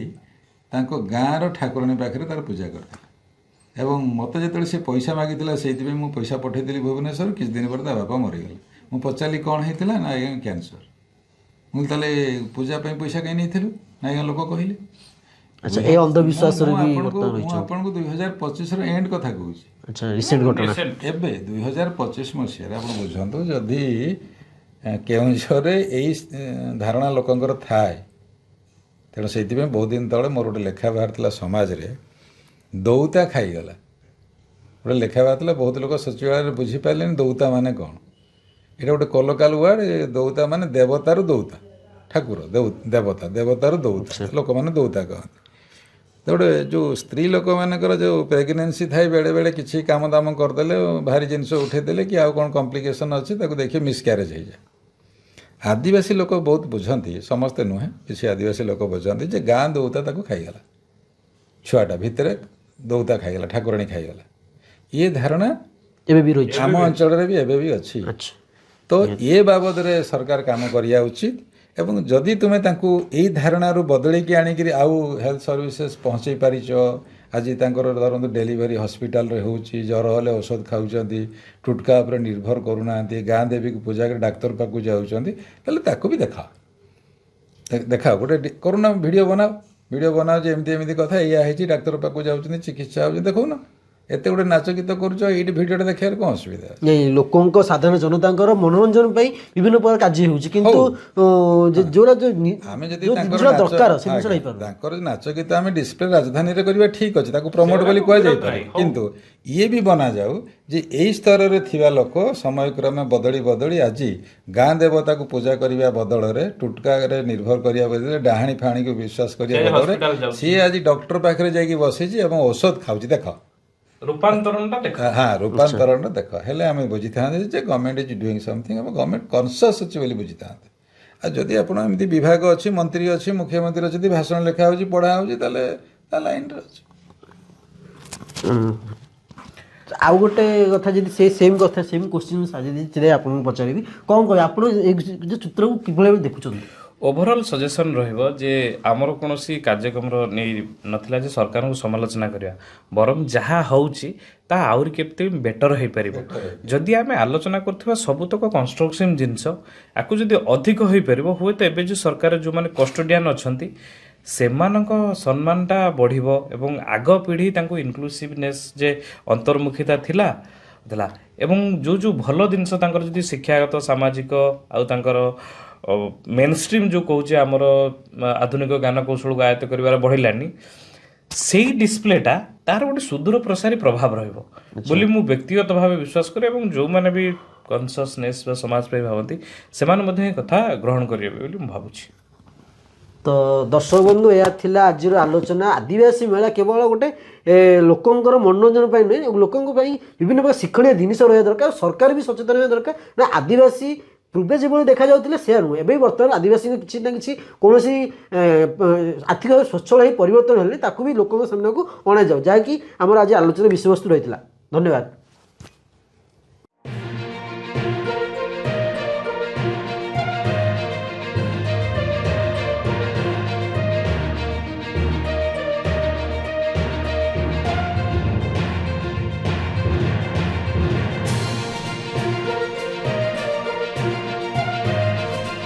ତାଙ୍କ ଗାଁର ଠାକୁରାଣୀ ପାଖରେ ତାର ପୂଜା କରିଥିଲା ଏବଂ ମୋତେ ଯେତେବେଳେ ସେ ପଇସା ମାଗିଥିଲା ସେଇଥିପାଇଁ ମୁଁ ପଇସା ପଠାଇଥିଲି ଭୁବନେଶ୍ୱର କିଛି ଦିନ ପରେ ତା ବାପା ମରିଗଲା। ମୁଁ ପଚାରିଲି କ'ଣ ହେଇଥିଲା ନା ଆଜ୍ଞା କ୍ୟାନ୍ସର। ମୁଁ ତାହେଲେ ପୂଜା ପାଇଁ ପଇସା କାହିଁ ନେଇଥିଲୁ ନା ଆଜ୍ଞା ଲୋକ କହିଲେ। ଆଚ୍ଛା ଏ ଅନ୍ଧବିଶ୍ୱାସରେ ବି ମୁଁ ଆପଣଙ୍କୁ 2025ର ଏଣ୍ଡ କଥା କହୁଛି ରିସେଣ୍ଟ ଘଟଣା ଏବେ 2025 ମସିହାରେ ଆପଣ ବୁଝନ୍ତୁ ଯଦି କେଉଁଝରରେ ଏଇ ଧାରଣା ଲୋକଙ୍କର ଥାଏ ତେଣୁ ସେଇଥିପାଇଁ ବହୁତ ଦିନ ତଳେ ମୋର ଗୋଟେ ଲେଖା ବାହାରିଥିଲା ସମାଜରେ, ଦୌତା ଖାଇଗଲା। ଗୋଟେ ଲେଖା ବାହାରିଥିଲା, ବହୁତ ଲୋକ ସଚିବାଳୟରେ ବୁଝିପାରିଲେନି ଦୌତା ମାନେ କ'ଣ। ଏଇଟା ଗୋଟେ କଲୋକାଲ ୱାର୍ଡ଼। ଦୌତା ମାନେ ଦେବତାରୁ ଦୌତା, ଠାକୁର ଦେବତା, ଦେବତାରୁ ଦୌତା, ଲୋକମାନେ ଦୌତା କହନ୍ତି। ଗୋଟେ ଯେଉଁ ସ୍ତ୍ରୀ ଲୋକମାନଙ୍କର ଯେଉଁ ପ୍ରେଗନେନ୍ସି ଥାଏ, ବେଳେବେଳେ କିଛି କାମ ଦାମ କରିଦେଲେ, ଭାରି ଜିନିଷ ଉଠେଇଦେଲେ କି ଆଉ କ'ଣ କମ୍ପ୍ଲିକେସନ୍ ଅଛି, ତାକୁ ଦେଖି ମିସ୍କ୍ୟାରେଜ୍ ହେଇଯାଏ। ଆଦିବାସୀ ଲୋକ ବହୁତ ବୁଝନ୍ତି, ସମସ୍ତେ ନୁହେଁ, କିଛି ଆଦିବାସୀ ଲୋକ ବୁଝନ୍ତି ଯେ ଗାଁ ଦୌତା ତାକୁ ଖାଇଗଲା, ଛୁଆଟା ଭିତରେ ଦୌତା ଖାଇଗଲା, ଠାକୁରାଣୀ ଖାଇଗଲା। ଇଏ ଧାରଣା ଏବେ ବି ରହିଛି ଆମ ଅଞ୍ଚଳରେ ବି ଏବେ ବି ଅଛି। ତ ଏ ବାବଦରେ ସରକାର କାମ କରିବା ଉଚିତ। ଏବଂ ଯଦି ତୁମେ ତାଙ୍କୁ ଏଇ ଧାରଣାରୁ ବଦଳେଇକି ଆଣିକିରି ଆଉ ହେଲ୍ଥ ସର୍ଭିସେସ୍ ପହଞ୍ଚେଇ ପାରିଛ, ଆଜି ତାଙ୍କର ଧରନ୍ତୁ ଡେଲିଭରି ହସ୍ପିଟାଲରେ ହେଉଛି, ଜ୍ୱର ହେଲେ ଔଷଧ ଖାଉଛନ୍ତି, ଟୁଟକା ଉପରେ ନିର୍ଭର କରୁନାହାନ୍ତି, ଗାଁ ଦେବୀକୁ ପୂଜା କରି ଡାକ୍ତର ପାଖକୁ ଯାଉଛନ୍ତି, ତାହେଲେ ତାକୁ ବି ଦେଖାଅ ଗୋଟେ କରୁନା ଭିଡ଼ିଓ ବନାଅ ଯେ ଏମିତି ଏମିତି କଥା ଏଇଆ ହେଇଛି, ଡାକ୍ତର ପାଖକୁ ଯାଉଛନ୍ତି, ଚିକିତ୍ସା ହେଉଛି, ଦେଖଉନ। ଏତେ ଗୋଟେ ନାଚ ଗୀତ କରୁଛ, ଏଇଠି ଭିଡ଼ିଓଟା ଦେଖିବାରେ କ'ଣ ଅସୁବିଧା ଅଛି? ଲୋକଙ୍କ ସାଧାରଣ ଜନତାଙ୍କର ମନୋରଞ୍ଜନ ପାଇଁ ବିଭିନ୍ନ ପ୍ରକାର କାର୍ଯ୍ୟ ହେଉଛି, କିନ୍ତୁ ଯୋଉଟା ଆମେ ଯଦି ଦରକାର ସେ ଜିନିଷଟା ହେଇପାରୁନି। ତାଙ୍କର ନାଚ ଗୀତ ଆମେ ଡିସପ୍ଲେ ରାଜଧାନୀରେ କରିବା ଠିକ୍ ଅଛି, ତାକୁ ପ୍ରମୋଟ ବୋଲି କୁହାଯାଇପାରେ, କିନ୍ତୁ ଇଏ ବି ବନାଯାଉ ଯେ ଏଇ ସ୍ତରରେ ଥିବା ଲୋକ ସମୟକ୍ରମେ ବଦଳି ଆଜି ଗାଁ ଦେବତାକୁ ପୂଜା କରିବା ବଦଳରେ, ଟୁଟକାରେ ନିର୍ଭର କରିବା ବଦଳରେ, ଡାହାଣୀ ଫାଣିକୁ ବିଶ୍ୱାସ କରିବା ବଦଳରେ ସିଏ ଆଜି ଡକ୍ଟର ପାଖରେ ଯାଇକି ବସିଛି ଏବଂ ଔଷଧ ଖାଉଛି। ଦେଖ ରୂପାନ୍ତରଣଟା ଦେଖ। ରୂପାନ୍ତରଣଟା ଦେଖ। ହେଲେ ଆମେ ବୁଝିଥାନ୍ତେ ଯେ ଗଭର୍ଣ୍ଣମେଣ୍ଟ ଇଜ୍ ଡୁଇଂ ସମଥିଙ୍ଗ, ଏବଂ ଗଭର୍ଣ୍ଣମେଣ୍ଟ କନସିୟସ୍ ଅଛି ବୋଲି ବୁଝିଥାନ୍ତେ। ଆଉ ଯଦି ଆପଣ ଏମିତି ବିଭାଗ ଅଛି, ମନ୍ତ୍ରୀ ଅଛି, ମୁଖ୍ୟମନ୍ତ୍ରୀ ଅଛନ୍ତି, ଭାଷଣ ଲେଖା ହେଉଛି, ପଢ଼ା ହେଉଛି, ତାହେଲେ ତା ଲାଇନ୍ରେ ଅଛି। ଆଉ ଗୋଟେ କଥା, ଯଦି ସେମ୍ କୋଶ୍ଚିନ୍ ଯଦି ଆପଣଙ୍କୁ ପଚାରିବି, କ'ଣ କହିବେ ଆପଣ ଏ ଚିତ୍ରକୁ କିଭଳି ଭାବେ ଦେଖୁଛନ୍ତି? ଓଭରଅଲ୍ ସଜେସନ୍ ରହିବ ଯେ ଆମର କୌଣସି କାର୍ଯ୍ୟକ୍ରମର ନେଇ ନଥିଲା ଯେ ସରକାରଙ୍କୁ ସମାଲୋଚନା କରିବା, ବରଂ ଯାହା ହେଉଛି ତାହା ଆହୁରି କେତେ ବେଟର ହେଇପାରିବ। ଯଦି ଆମେ ଆଲୋଚନା କରୁଥିବା ସବୁତକ କନଷ୍ଟ୍ରକ୍ସିଭ୍ ଜିନିଷ, ଆକୁ ଯଦି ଅଧିକ ହୋଇପାରିବ, ହୁଏତ ଏବେ ଯେଉଁ ସରକାର ଯେଉଁମାନେ କଷ୍ଟୋଡ଼ିଆନ୍ ଅଛନ୍ତି ସେମାନଙ୍କ ସମ୍ମାନଟା ବଢ଼ିବ ଏବଂ ଆଗ ପିଢ଼ି ତାଙ୍କୁ ଇନକ୍ଲୁସିଭନେସ୍ ଯେ ଅନ୍ତର୍ମୁଖିତା ଥିଲା ଏବଂ ଯେଉଁ ଭଲ ଜିନିଷ ତାଙ୍କର ଯଦି ଶିକ୍ଷାଗତ, ସାମାଜିକ ଆଉ ତାଙ୍କର ମେନ୍ ଷ୍ଟ୍ରିମ୍ ଯେଉଁ କହୁଛି ଆମର ଆଧୁନିକ ଜ୍ଞାନ କୌଶଳକୁ ଆୟତ୍ତ କରିବାର ବଢ଼ିଲାନି, ସେଇ ଡିସପ୍ଲେଟା ତାର ଗୋଟେ ସୁଦୂର ପ୍ରସାରୀ ପ୍ରଭାବ ରହିବ ବୋଲି ମୁଁ ବ୍ୟକ୍ତିଗତ ଭାବେ ବିଶ୍ୱାସ କରେ। ଏବଂ ଯେଉଁମାନେ ବି କନସିୟସନେସ୍ ବା ସମାଜ ପାଇଁ ଭାବନ୍ତି ସେମାନେ ମଧ୍ୟ ଏ କଥା ଗ୍ରହଣ କରିବେ ବୋଲି ମୁଁ ଭାବୁଛି। ତ ଦର୍ଶକ ବନ୍ଧୁ, ଏହା ଥିଲା ଆଜିର ଆଲୋଚନା। ଆଦିବାସୀ ମେଳା କେବଳ ଗୋଟେ ଲୋକଙ୍କର ମନୋରଞ୍ଜନ ପାଇଁ ନୁହେଁ, ଲୋକଙ୍କ ପାଇଁ ବିଭିନ୍ନ ପ୍ରକାର ଶିକ୍ଷଣୀୟ ଜିନିଷ ରହିବା ଦରକାର। ସରକାର ବି ସଚେତନ ହେବା ଦରକାର। ନା ଆଦିବାସୀ ପୂର୍ବେ ଯେଭଳି ଦେଖାଯାଉଥିଲେ ସେୟା ନୁହେଁ, ଏବେ ବର୍ତ୍ତମାନ ଆଦିବାସୀଙ୍କ କିଛି ନା କିଛି କୌଣସି ଆର୍ଥିକ ଭାବେ ସ୍ୱଚ୍ଛଳ ହେଇ ପରିବର୍ତ୍ତନ ହେଲେ ତାକୁ ବି ଲୋକଙ୍କ ସାମ୍ନାକୁ ଅଣାଯାଉ, ଯାହାକି ଆମର ଆଜି ଆଲୋଚନା ବିଷୟବସ୍ତୁ ରହିଥିଲା। ଧନ୍ୟବାଦ।